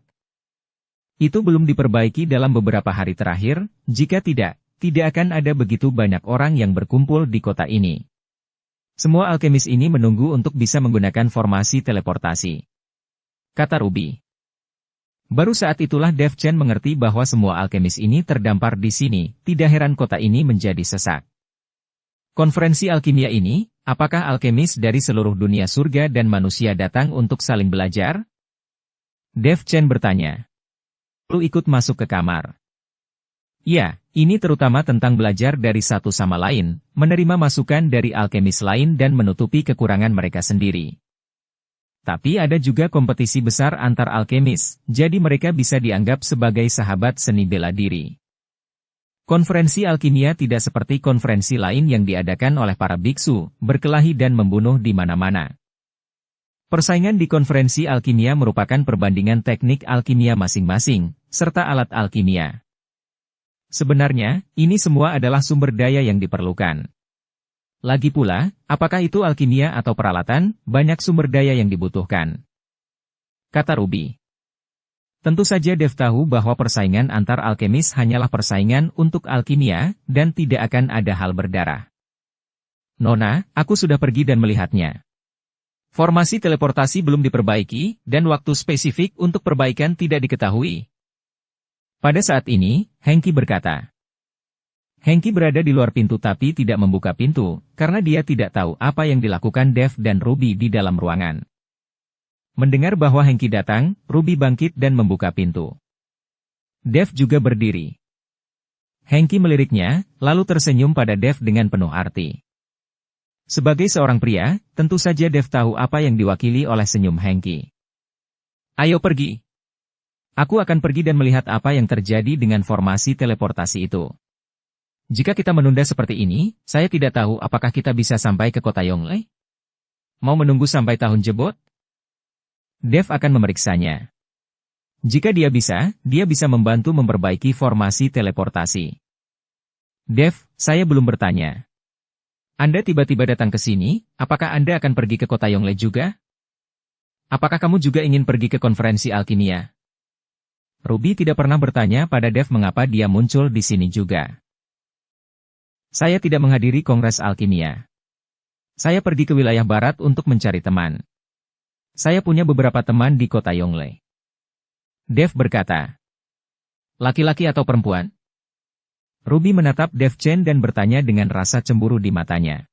Itu belum diperbaiki dalam beberapa hari terakhir, jika tidak akan ada begitu banyak orang yang berkumpul di kota ini. Semua alkemis ini menunggu untuk bisa menggunakan formasi teleportasi. Kata Ruby. Baru saat itulah Dev Chen mengerti bahwa semua alkemis ini terdampar di sini, tidak heran kota ini menjadi sesak. Konferensi alkimia ini, apakah alkemis dari seluruh dunia surga dan manusia datang untuk saling belajar? Dev Chen bertanya. Lu ikut masuk ke kamar. Ya, ini terutama tentang belajar dari satu sama lain, menerima masukan dari alkemis lain dan menutupi kekurangan mereka sendiri. Tapi ada juga kompetisi besar antar alkemis, jadi mereka bisa dianggap sebagai sahabat seni bela diri. Konferensi alkimia tidak seperti konferensi lain yang diadakan oleh para biksu, berkelahi dan membunuh di mana-mana. Persaingan di konferensi alkimia merupakan perbandingan teknik alkimia masing-masing, serta alat alkimia. Sebenarnya, ini semua adalah sumber daya yang diperlukan. Lagi pula, apakah itu alkimia atau peralatan, banyak sumber daya yang dibutuhkan. Kata Ruby. Tentu saja Dev tahu bahwa persaingan antar alkemis hanyalah persaingan untuk alkimia, dan tidak akan ada hal berdarah. Nona, aku sudah pergi dan melihatnya. Formasi teleportasi belum diperbaiki, dan waktu spesifik untuk perbaikan tidak diketahui. Pada saat ini, Hengki berkata. Hengki berada di luar pintu tapi tidak membuka pintu, karena dia tidak tahu apa yang dilakukan Dev dan Ruby di dalam ruangan. Mendengar bahwa Hengki datang, Ruby bangkit dan membuka pintu. Dev juga berdiri. Hengki meliriknya, lalu tersenyum pada Dev dengan penuh arti. Sebagai seorang pria, tentu saja Dev tahu apa yang diwakili oleh senyum Hengki. Ayo pergi. Aku akan pergi dan melihat apa yang terjadi dengan formasi teleportasi itu. Jika kita menunda seperti ini, saya tidak tahu apakah kita bisa sampai ke kota Yongle. Mau menunggu sampai tahun jebot? Dev akan memeriksanya. Jika dia bisa membantu memperbaiki formasi teleportasi. Dev, saya belum bertanya. Anda tiba-tiba datang ke sini, apakah Anda akan pergi ke kota Yongle juga? Apakah kamu juga ingin pergi ke konferensi alkimia? Ruby tidak pernah bertanya pada Dev mengapa dia muncul di sini juga. Saya tidak menghadiri kongres alkimia. Saya pergi ke wilayah barat untuk mencari teman. Saya punya beberapa teman di kota Yongle. Dev berkata. Laki-laki atau perempuan? Ruby menatap Dev Chen dan bertanya dengan rasa cemburu di matanya.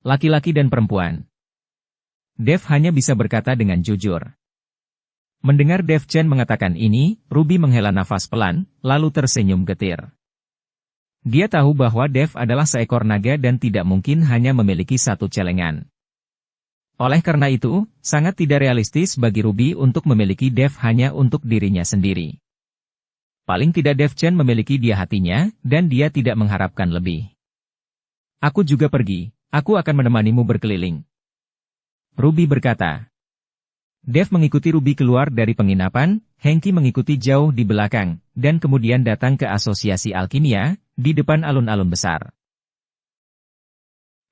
Laki-laki dan perempuan. Dev hanya bisa berkata dengan jujur. Mendengar Dev Chen mengatakan ini, Ruby menghela nafas pelan, lalu tersenyum getir. Dia tahu bahwa Dev adalah seekor naga dan tidak mungkin hanya memiliki satu celengan. Oleh karena itu, sangat tidak realistis bagi Ruby untuk memiliki Dev hanya untuk dirinya sendiri. Paling tidak Dev Chen memiliki dia hatinya, dan dia tidak mengharapkan lebih. Aku juga pergi, aku akan menemanimu berkeliling. Ruby berkata. Dev mengikuti Ruby keluar dari penginapan, Hengki mengikuti jauh di belakang, dan kemudian datang ke asosiasi alkimia, di depan alun-alun besar.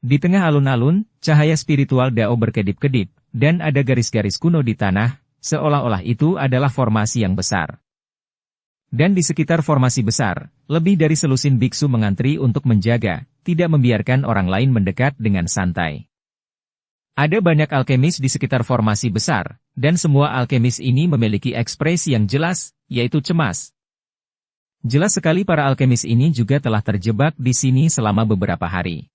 Di tengah alun-alun, cahaya spiritual Dao berkedip-kedip, dan ada garis-garis kuno di tanah, seolah-olah itu adalah formasi yang besar. Dan di sekitar formasi besar, lebih dari selusin biksu mengantri untuk menjaga, tidak membiarkan orang lain mendekat dengan santai. Ada banyak alkemis di sekitar formasi besar, dan semua alkemis ini memiliki ekspresi yang jelas, yaitu cemas. Jelas sekali para alkemis ini juga telah terjebak di sini selama beberapa hari.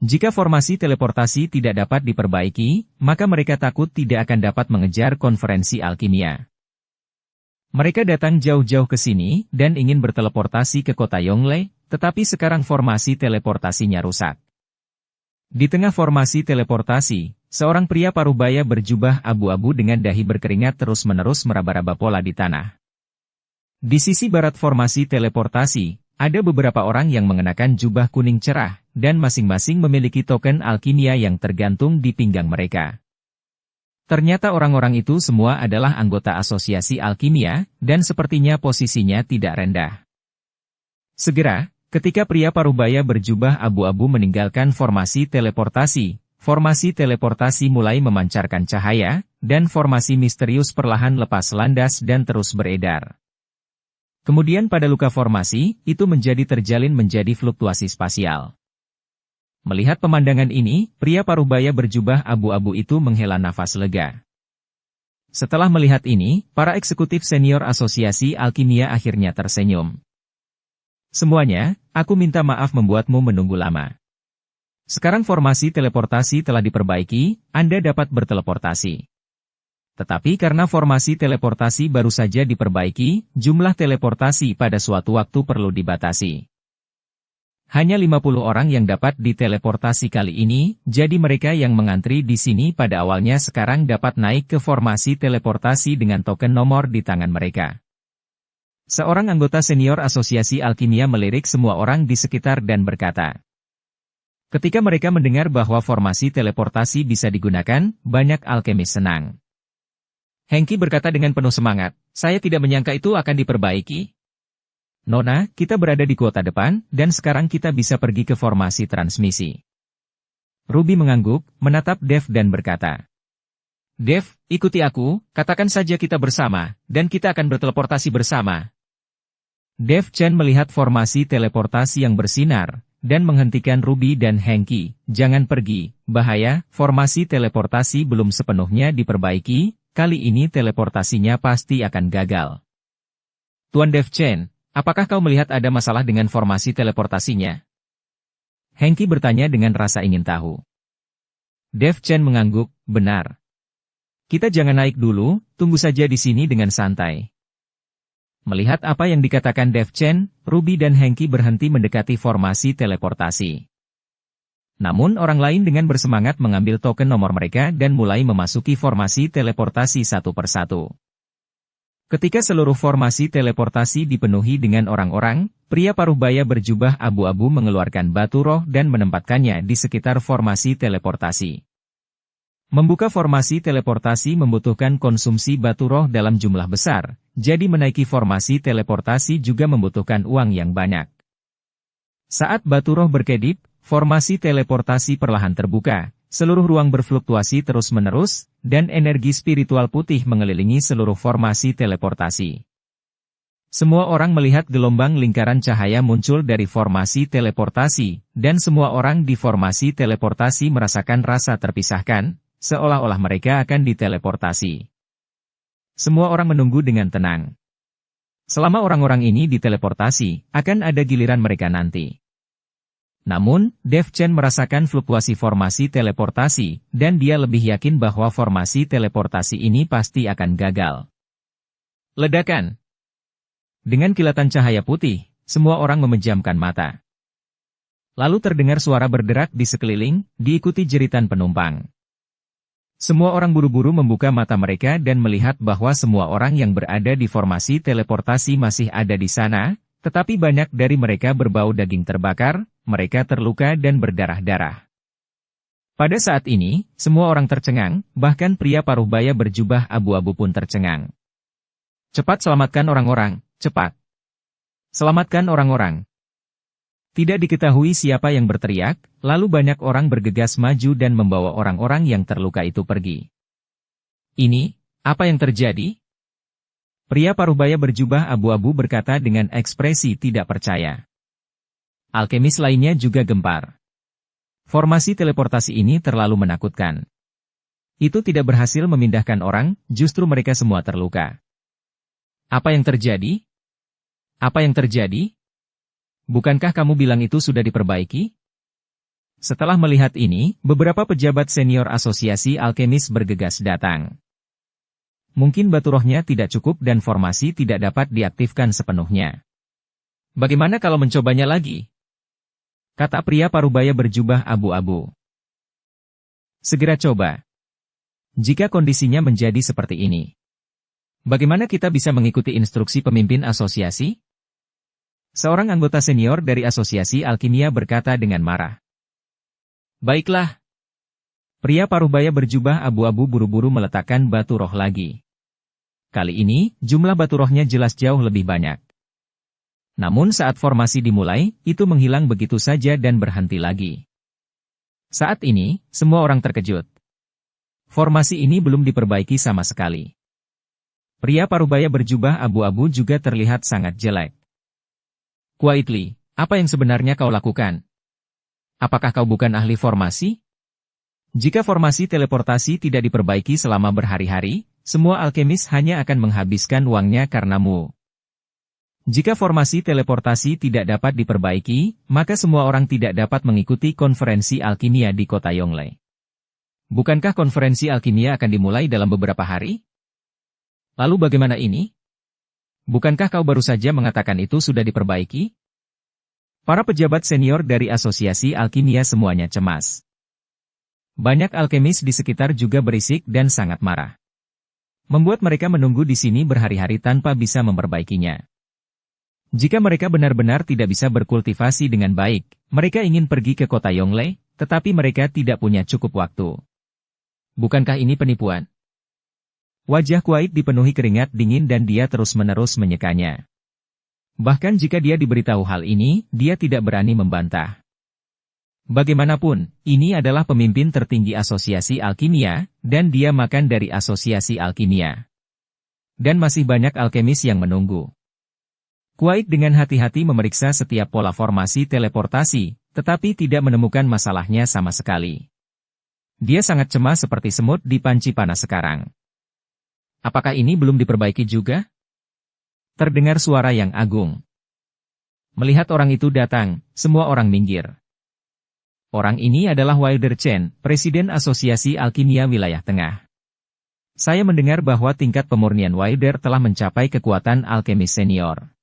Jika formasi teleportasi tidak dapat diperbaiki, maka mereka takut tidak akan dapat mengejar konferensi alkimia. Mereka datang jauh-jauh ke sini, dan ingin berteleportasi ke kota Yongle, tetapi sekarang formasi teleportasinya rusak. Di tengah formasi teleportasi, seorang pria parubaya berjubah abu-abu dengan dahi berkeringat terus-menerus meraba-raba pola di tanah. Di sisi barat formasi teleportasi, ada beberapa orang yang mengenakan jubah kuning cerah, dan masing-masing memiliki token alkimia yang tergantung di pinggang mereka. Ternyata orang-orang itu semua adalah anggota asosiasi alkimia, dan sepertinya posisinya tidak rendah. Segera, ketika pria parubaya berjubah abu-abu meninggalkan formasi teleportasi mulai memancarkan cahaya, dan formasi misterius perlahan lepas landas dan terus beredar. Kemudian pada luka formasi, itu menjadi terjalin menjadi fluktuasi spasial. Melihat pemandangan ini, pria parubaya berjubah abu-abu itu menghela nafas lega. Setelah melihat ini, para eksekutif senior asosiasi alkimia akhirnya tersenyum. Semuanya, aku minta maaf membuatmu menunggu lama. Sekarang formasi teleportasi telah diperbaiki, Anda dapat berteleportasi. Tetapi karena formasi teleportasi baru saja diperbaiki, jumlah teleportasi pada suatu waktu perlu dibatasi. Hanya 50 orang yang dapat diteleportasi kali ini, jadi mereka yang mengantri di sini pada awalnya sekarang dapat naik ke formasi teleportasi dengan token nomor di tangan mereka. Seorang anggota senior asosiasi alkimia melirik semua orang di sekitar dan berkata. Ketika mereka mendengar bahwa formasi teleportasi bisa digunakan, banyak alkemis senang. Hengki berkata dengan penuh semangat, saya tidak menyangka itu akan diperbaiki. Nona, kita berada di kota depan, dan sekarang kita bisa pergi ke formasi transmisi. Ruby mengangguk, menatap Dev dan berkata. Dev, ikuti aku, katakan saja kita bersama, dan kita akan berteleportasi bersama. Dev Chen melihat formasi teleportasi yang bersinar, dan menghentikan Ruby dan Hengki. Jangan pergi, bahaya, formasi teleportasi belum sepenuhnya diperbaiki, kali ini teleportasinya pasti akan gagal. Tuan Dev Chen, apakah kau melihat ada masalah dengan formasi teleportasinya? Hengki bertanya dengan rasa ingin tahu. Dev Chen mengangguk, benar. Kita jangan naik dulu, tunggu saja di sini dengan santai. Melihat apa yang dikatakan Dev Chen, Ruby dan Hengki berhenti mendekati formasi teleportasi. Namun orang lain dengan bersemangat mengambil token nomor mereka dan mulai memasuki formasi teleportasi satu persatu. Ketika seluruh formasi teleportasi dipenuhi dengan orang-orang, pria paruh-baya berjubah abu-abu mengeluarkan batu roh dan menempatkannya di sekitar formasi teleportasi. Membuka formasi teleportasi membutuhkan konsumsi batu roh dalam jumlah besar, jadi menaiki formasi teleportasi juga membutuhkan uang yang banyak. Saat batu roh berkedip, formasi teleportasi perlahan terbuka, seluruh ruang berfluktuasi terus-menerus, dan energi spiritual putih mengelilingi seluruh formasi teleportasi. Semua orang melihat gelombang lingkaran cahaya muncul dari formasi teleportasi, dan semua orang di formasi teleportasi merasakan rasa terpisahkan, seolah-olah mereka akan diteleportasi. Semua orang menunggu dengan tenang. Selama orang-orang ini diteleportasi, akan ada giliran mereka nanti. Namun, Dev Chen merasakan fluktuasi formasi teleportasi, dan dia lebih yakin bahwa formasi teleportasi ini pasti akan gagal. Ledakan. Dengan kilatan cahaya putih, semua orang memejamkan mata. Lalu terdengar suara berderak di sekeliling, diikuti jeritan penumpang. Semua orang buru-buru membuka mata mereka dan melihat bahwa semua orang yang berada di formasi teleportasi masih ada di sana, tetapi banyak dari mereka berbau daging terbakar, mereka terluka dan berdarah-darah. Pada saat ini, semua orang tercengang, bahkan pria paruh-baya berjubah abu-abu pun tercengang. Cepat selamatkan orang-orang, cepat. Selamatkan orang-orang. Tidak diketahui siapa yang berteriak, lalu banyak orang bergegas maju dan membawa orang-orang yang terluka itu pergi. Ini, apa yang terjadi? Pria paruh-baya berjubah abu-abu berkata dengan ekspresi tidak percaya. Alkemis lainnya juga gempar. Formasi teleportasi ini terlalu menakutkan. Itu tidak berhasil memindahkan orang, justru mereka semua terluka. Apa yang terjadi? Apa yang terjadi? Bukankah kamu bilang itu sudah diperbaiki? Setelah melihat ini, beberapa pejabat senior asosiasi alkemis bergegas datang. Mungkin batu rohnya tidak cukup dan formasi tidak dapat diaktifkan sepenuhnya. Bagaimana kalau mencobanya lagi? Kata pria paruh-baya berjubah abu-abu. Segera coba. Jika kondisinya menjadi seperti ini, bagaimana kita bisa mengikuti instruksi pemimpin asosiasi? Seorang anggota senior dari asosiasi alkimia berkata dengan marah. Baiklah. Pria paruh-baya berjubah abu-abu buru-buru meletakkan batu roh lagi. Kali ini, jumlah batu rohnya jelas jauh lebih banyak. Namun saat formasi dimulai, itu menghilang begitu saja dan berhenti lagi. Saat ini, semua orang terkejut. Formasi ini belum diperbaiki sama sekali. Pria paruh-baya berjubah abu-abu juga terlihat sangat jelek. Quietly, apa yang sebenarnya kau lakukan? Apakah kau bukan ahli formasi? Jika formasi teleportasi tidak diperbaiki selama berhari-hari, semua alkemis hanya akan menghabiskan uangnya karenamu. Jika formasi teleportasi tidak dapat diperbaiki, maka semua orang tidak dapat mengikuti konferensi alkimia di kota Yongle. Bukankah konferensi alkimia akan dimulai dalam beberapa hari? Lalu bagaimana ini? Bukankah kau baru saja mengatakan itu sudah diperbaiki? Para pejabat senior dari asosiasi alkimia semuanya cemas. Banyak alkemis di sekitar juga berisik dan sangat marah. Membuat mereka menunggu di sini berhari-hari tanpa bisa memperbaikinya. Jika mereka benar-benar tidak bisa berkultivasi dengan baik, mereka ingin pergi ke kota Yongle, tetapi mereka tidak punya cukup waktu. Bukankah ini penipuan? Wajah Kuwait dipenuhi keringat dingin dan dia terus-menerus menyekanya. Bahkan jika dia diberitahu hal ini, dia tidak berani membantah. Bagaimanapun, ini adalah pemimpin tertinggi asosiasi alkimia, dan dia makan dari asosiasi alkimia. Dan masih banyak alkemis yang menunggu. Kuwait dengan hati-hati memeriksa setiap pola formasi teleportasi, tetapi tidak menemukan masalahnya sama sekali. Dia sangat cemas seperti semut di panci panas sekarang. Apakah ini belum diperbaiki juga? Terdengar suara yang agung. Melihat orang itu datang, semua orang minggir. Orang ini adalah Wilder Chen, Presiden Asosiasi Alkimia Wilayah Tengah. Saya mendengar bahwa tingkat pemurnian Wilder telah mencapai kekuatan alkemis senior.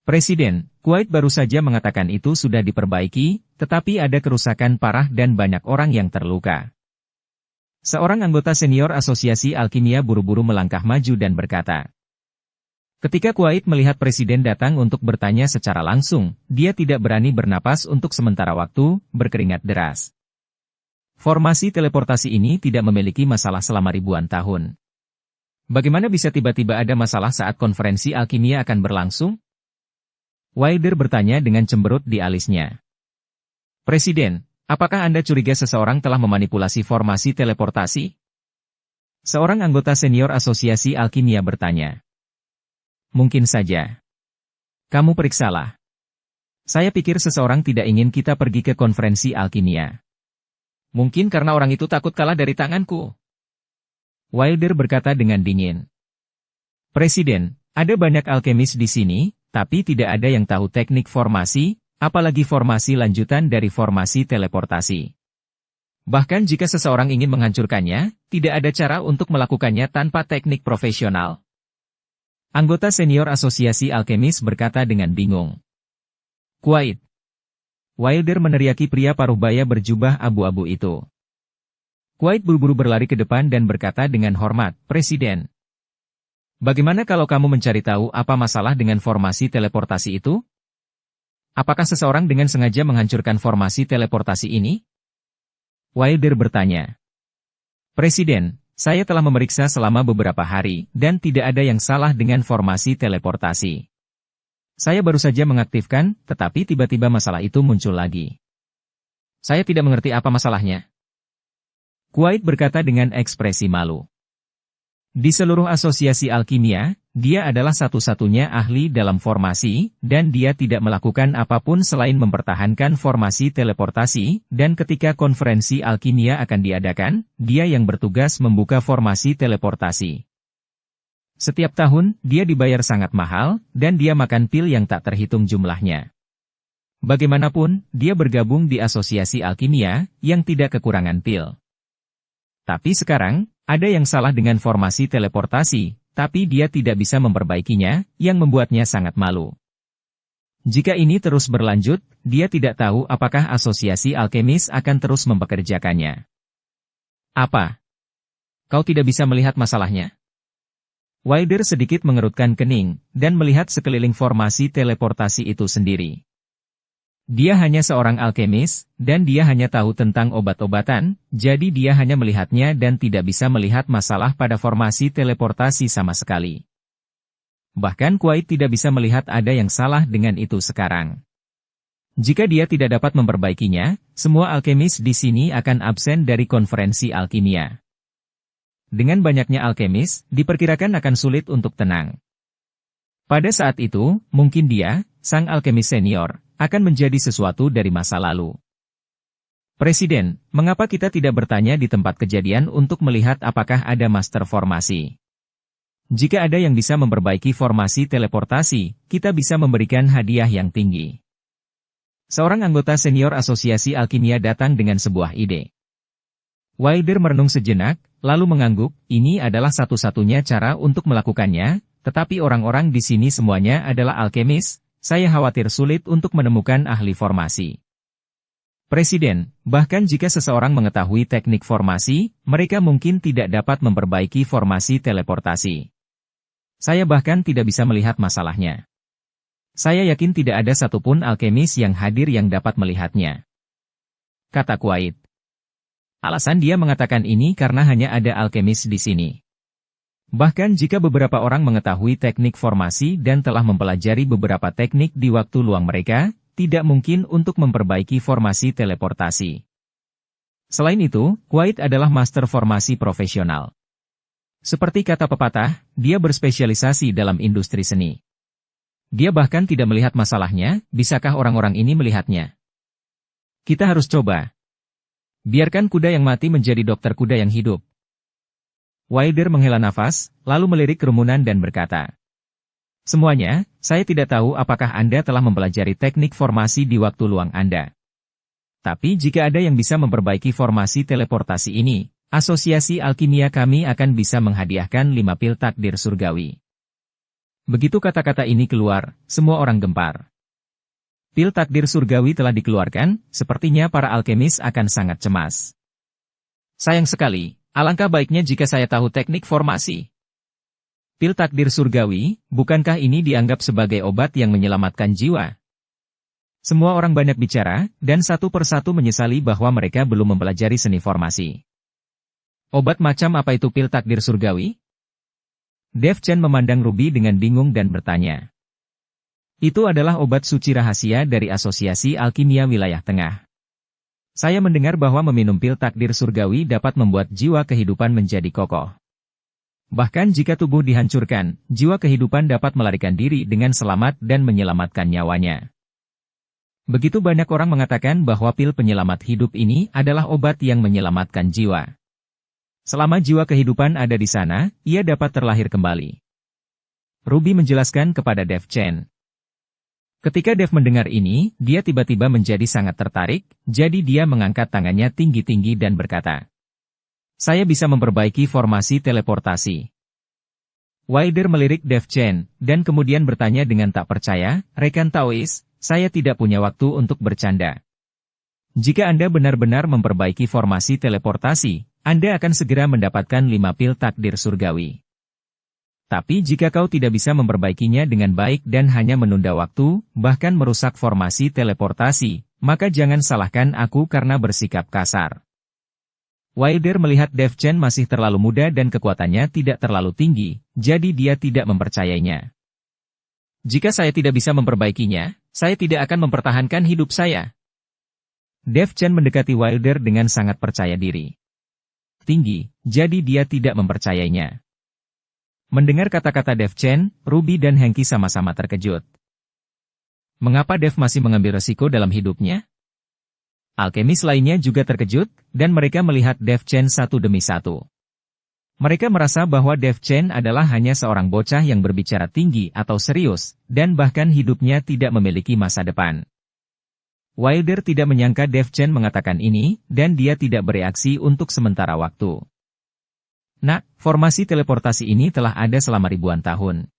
Presiden, Kuwait baru saja mengatakan itu sudah diperbaiki, tetapi ada kerusakan parah dan banyak orang yang terluka. Seorang anggota senior Asosiasi Alkimia buru-buru melangkah maju dan berkata, ketika Kuwait melihat Presiden datang untuk bertanya secara langsung, dia tidak berani bernapas untuk sementara waktu, berkeringat deras. Formasi teleportasi ini tidak memiliki masalah selama ribuan tahun. Bagaimana bisa tiba-tiba ada masalah saat konferensi alkimia akan berlangsung? Wilder bertanya dengan cemberut di alisnya. Presiden, apakah Anda curiga seseorang telah memanipulasi formasi teleportasi? Seorang anggota senior Asosiasi Alkimia bertanya. Mungkin saja. Kamu periksalah. Saya pikir seseorang tidak ingin kita pergi ke konferensi alkimia. Mungkin karena orang itu takut kalah dari tanganku. Wilder berkata dengan dingin. Presiden, ada banyak alkemis di sini, tapi tidak ada yang tahu teknik formasi, apalagi formasi lanjutan dari formasi teleportasi. Bahkan jika seseorang ingin menghancurkannya, tidak ada cara untuk melakukannya tanpa teknik profesional. Anggota senior Asosiasi Alkemis berkata dengan bingung. Kuwait. Wilder meneriaki pria paruhbaya berjubah abu-abu itu. Kuwait buru-buru berlari ke depan dan berkata dengan hormat, Presiden. Bagaimana kalau kamu mencari tahu apa masalah dengan formasi teleportasi itu? Apakah seseorang dengan sengaja menghancurkan formasi teleportasi ini? Wilder bertanya. Presiden. Saya telah memeriksa selama beberapa hari, dan tidak ada yang salah dengan formasi teleportasi. Saya baru saja mengaktifkan, tetapi tiba-tiba masalah itu muncul lagi. Saya tidak mengerti apa masalahnya. Kuwait berkata dengan ekspresi malu. Di seluruh asosiasi alkimia, dia adalah satu-satunya ahli dalam formasi, dan dia tidak melakukan apapun selain mempertahankan formasi teleportasi, dan ketika konferensi alkimia akan diadakan, dia yang bertugas membuka formasi teleportasi. Setiap tahun, dia dibayar sangat mahal, dan dia makan pil yang tak terhitung jumlahnya. Bagaimanapun, dia bergabung di asosiasi alkimia, yang tidak kekurangan pil. Tapi sekarang, ada yang salah dengan formasi teleportasi, tapi dia tidak bisa memperbaikinya, yang membuatnya sangat malu. Jika ini terus berlanjut, dia tidak tahu apakah asosiasi alkemis akan terus mempekerjakannya. Apa? Kau tidak bisa melihat masalahnya? Wilder sedikit mengerutkan kening, dan melihat sekeliling formasi teleportasi itu sendiri. Dia hanya seorang alkemis, dan dia hanya tahu tentang obat-obatan, jadi dia hanya melihatnya dan tidak bisa melihat masalah pada formasi teleportasi sama sekali. Bahkan Kuwait tidak bisa melihat ada yang salah dengan itu sekarang. Jika dia tidak dapat memperbaikinya, semua alkemis di sini akan absen dari konferensi alkimia. Dengan banyaknya alkemis, diperkirakan akan sulit untuk tenang. Pada saat itu, mungkin dia, sang alkemis senior, akan menjadi sesuatu dari masa lalu. Presiden, mengapa kita tidak bertanya di tempat kejadian untuk melihat apakah ada master formasi? Jika ada yang bisa memperbaiki formasi teleportasi, kita bisa memberikan hadiah yang tinggi. Seorang anggota senior asosiasi alkimia datang dengan sebuah ide. Wilder merenung sejenak, lalu mengangguk, ini adalah satu-satunya cara untuk melakukannya, tetapi orang-orang di sini semuanya adalah alkemis, saya khawatir sulit untuk menemukan ahli formasi. Presiden, bahkan jika seseorang mengetahui teknik formasi, mereka mungkin tidak dapat memperbaiki formasi teleportasi. Saya bahkan tidak bisa melihat masalahnya. Saya yakin tidak ada satupun alkemis yang hadir yang dapat melihatnya. Kata Kuwait. Alasan dia mengatakan ini karena hanya ada alkemis di sini. Bahkan jika beberapa orang mengetahui teknik formasi dan telah mempelajari beberapa teknik di waktu luang mereka, tidak mungkin untuk memperbaiki formasi teleportasi. Selain itu, Kuwait adalah master formasi profesional. Seperti kata pepatah, dia berspesialisasi dalam industri seni. Dia bahkan tidak melihat masalahnya, bisakah orang-orang ini melihatnya? Kita harus coba. Biarkan kuda yang mati menjadi dokter kuda yang hidup. Wilder menghela nafas, lalu melirik kerumunan dan berkata, "Semuanya, saya tidak tahu apakah Anda telah mempelajari teknik formasi di waktu luang Anda. Tapi jika ada yang bisa memperbaiki formasi teleportasi ini, Asosiasi Alkimia kami akan bisa menghadiahkan 5 pil takdir surgawi." Begitu kata-kata ini keluar, semua orang gempar. Pil takdir surgawi telah dikeluarkan, sepertinya para alkemis akan sangat cemas. Sayang sekali, alangkah baiknya jika saya tahu teknik formasi. Pil takdir surgawi, bukankah ini dianggap sebagai obat yang menyelamatkan jiwa? Semua orang banyak bicara, dan satu persatu menyesali bahwa mereka belum mempelajari seni formasi. Obat macam apa itu pil takdir surgawi? Dev Chen memandang Ruby dengan bingung dan bertanya. Itu adalah obat suci rahasia dari Asosiasi Alkimia Wilayah Tengah. Saya mendengar bahwa meminum pil takdir surgawi dapat membuat jiwa kehidupan menjadi kokoh. Bahkan jika tubuh dihancurkan, jiwa kehidupan dapat melarikan diri dengan selamat dan menyelamatkan nyawanya. Begitu banyak orang mengatakan bahwa pil penyelamat hidup ini adalah obat yang menyelamatkan jiwa. Selama jiwa kehidupan ada di sana, ia dapat terlahir kembali. Ruby menjelaskan kepada Dev Chen. Ketika Dev mendengar ini, dia tiba-tiba menjadi sangat tertarik, jadi dia mengangkat tangannya tinggi-tinggi dan berkata, "Saya bisa memperbaiki formasi teleportasi." Wilder melirik Dev Chen, dan kemudian bertanya dengan tak percaya, "Rekan Taois, saya tidak punya waktu untuk bercanda. Jika Anda benar-benar memperbaiki formasi teleportasi, Anda akan segera mendapatkan 5 pil takdir surgawi. Tapi jika kau tidak bisa memperbaikinya dengan baik dan hanya menunda waktu, bahkan merusak formasi teleportasi, maka jangan salahkan aku karena bersikap kasar." Wilder melihat Dev Chen masih terlalu muda dan kekuatannya tidak terlalu tinggi, jadi dia tidak mempercayainya. "Jika saya tidak bisa memperbaikinya, saya tidak akan mempertahankan hidup saya." Dev Chen mendekati Wilder dengan sangat percaya diri. Tinggi, jadi dia tidak mempercayainya. Mendengar kata-kata Dev Chen, Ruby dan Hengki sama-sama terkejut. Mengapa Dev masih mengambil resiko dalam hidupnya? Alkemis lainnya juga terkejut, dan mereka melihat Dev Chen satu demi satu. Mereka merasa bahwa Dev Chen adalah hanya seorang bocah yang berbicara tinggi atau serius, dan bahkan hidupnya tidak memiliki masa depan. Wilder tidak menyangka Dev Chen mengatakan ini, dan dia tidak bereaksi untuk sementara waktu. "Nak, formasi teleportasi ini telah ada selama ribuan tahun.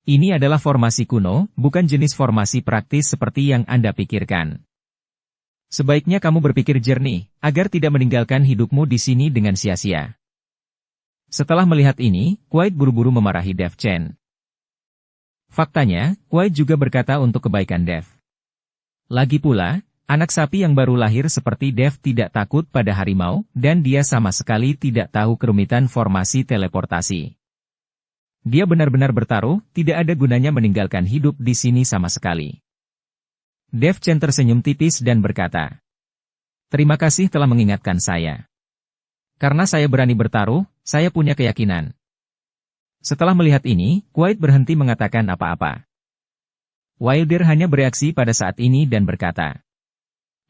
Ini adalah formasi kuno, bukan jenis formasi praktis seperti yang Anda pikirkan. Sebaiknya kamu berpikir jernih, agar tidak meninggalkan hidupmu di sini dengan sia-sia." Setelah melihat ini, Kuwait buru-buru memarahi Dev Chen. Faktanya, Kuwait juga berkata untuk kebaikan Dev. Lagi pula, anak sapi yang baru lahir seperti Dev tidak takut pada harimau, dan dia sama sekali tidak tahu kerumitan formasi teleportasi. Dia benar-benar bertaruh, tidak ada gunanya meninggalkan hidup di sini sama sekali. Dev Chen tersenyum tipis dan berkata, "Terima kasih telah mengingatkan saya. Karena saya berani bertaruh, saya punya keyakinan." Setelah melihat ini, Kuwait berhenti mengatakan apa-apa. Wilder hanya bereaksi pada saat ini dan berkata,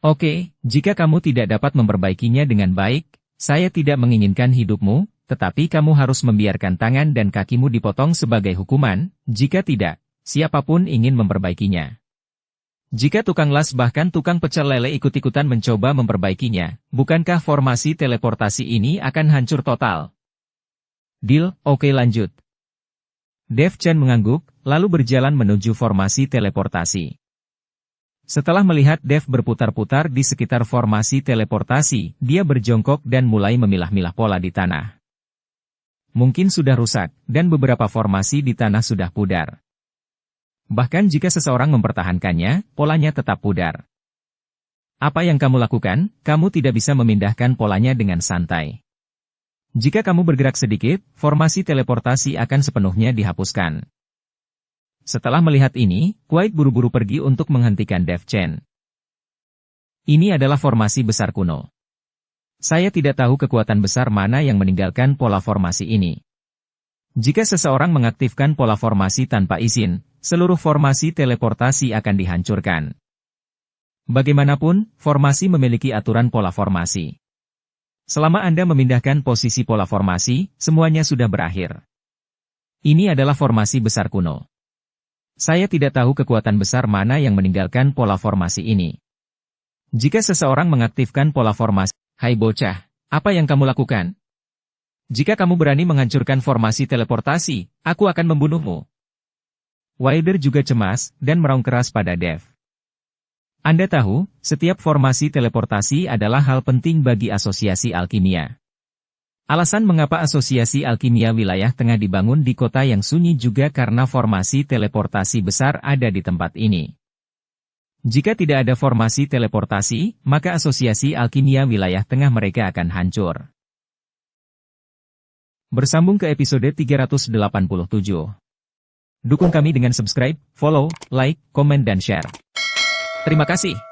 "Oke, jika kamu tidak dapat memperbaikinya dengan baik, saya tidak menginginkan hidupmu, tetapi kamu harus membiarkan tangan dan kakimu dipotong sebagai hukuman, jika tidak, siapapun ingin memperbaikinya. Jika tukang las bahkan tukang pecel lele ikut-ikutan mencoba memperbaikinya, bukankah formasi teleportasi ini akan hancur total?" "Deal, oke lanjut." Dev Chen mengangguk, lalu berjalan menuju formasi teleportasi. Setelah melihat Dev berputar-putar di sekitar formasi teleportasi, dia berjongkok dan mulai memilah-milah pola di tanah. Mungkin sudah rusak, dan beberapa formasi di tanah sudah pudar. Bahkan jika seseorang mempertahankannya, polanya tetap pudar. Apa yang kamu lakukan? Kamu tidak bisa memindahkan polanya dengan santai. Jika kamu bergerak sedikit, formasi teleportasi akan sepenuhnya dihapuskan. Setelah melihat ini, Kuwait buru-buru pergi untuk menghentikan Dev Chen. "Ini adalah formasi besar kuno. Saya tidak tahu kekuatan besar mana yang meninggalkan pola formasi ini. Jika seseorang mengaktifkan pola formasi tanpa izin, seluruh formasi teleportasi akan dihancurkan." Bagaimanapun, formasi memiliki aturan pola formasi. Selama Anda memindahkan posisi pola formasi, semuanya sudah berakhir. Ini adalah formasi besar kuno. Saya tidak tahu kekuatan besar mana yang meninggalkan pola formasi ini. Jika seseorang mengaktifkan pola formasi, hai bocah, apa yang kamu lakukan? Jika kamu berani menghancurkan formasi teleportasi, aku akan membunuhmu. Wilder juga cemas, dan meraung keras pada Dev. Anda tahu, setiap formasi teleportasi adalah hal penting bagi asosiasi alkimia. Alasan mengapa asosiasi alkimia wilayah tengah dibangun di kota yang sunyi juga karena formasi teleportasi besar ada di tempat ini. Jika tidak ada formasi teleportasi, maka asosiasi alkimia wilayah tengah mereka akan hancur. Bersambung ke episode 387. Dukung kami dengan subscribe, follow, like, komen dan share. Terima kasih.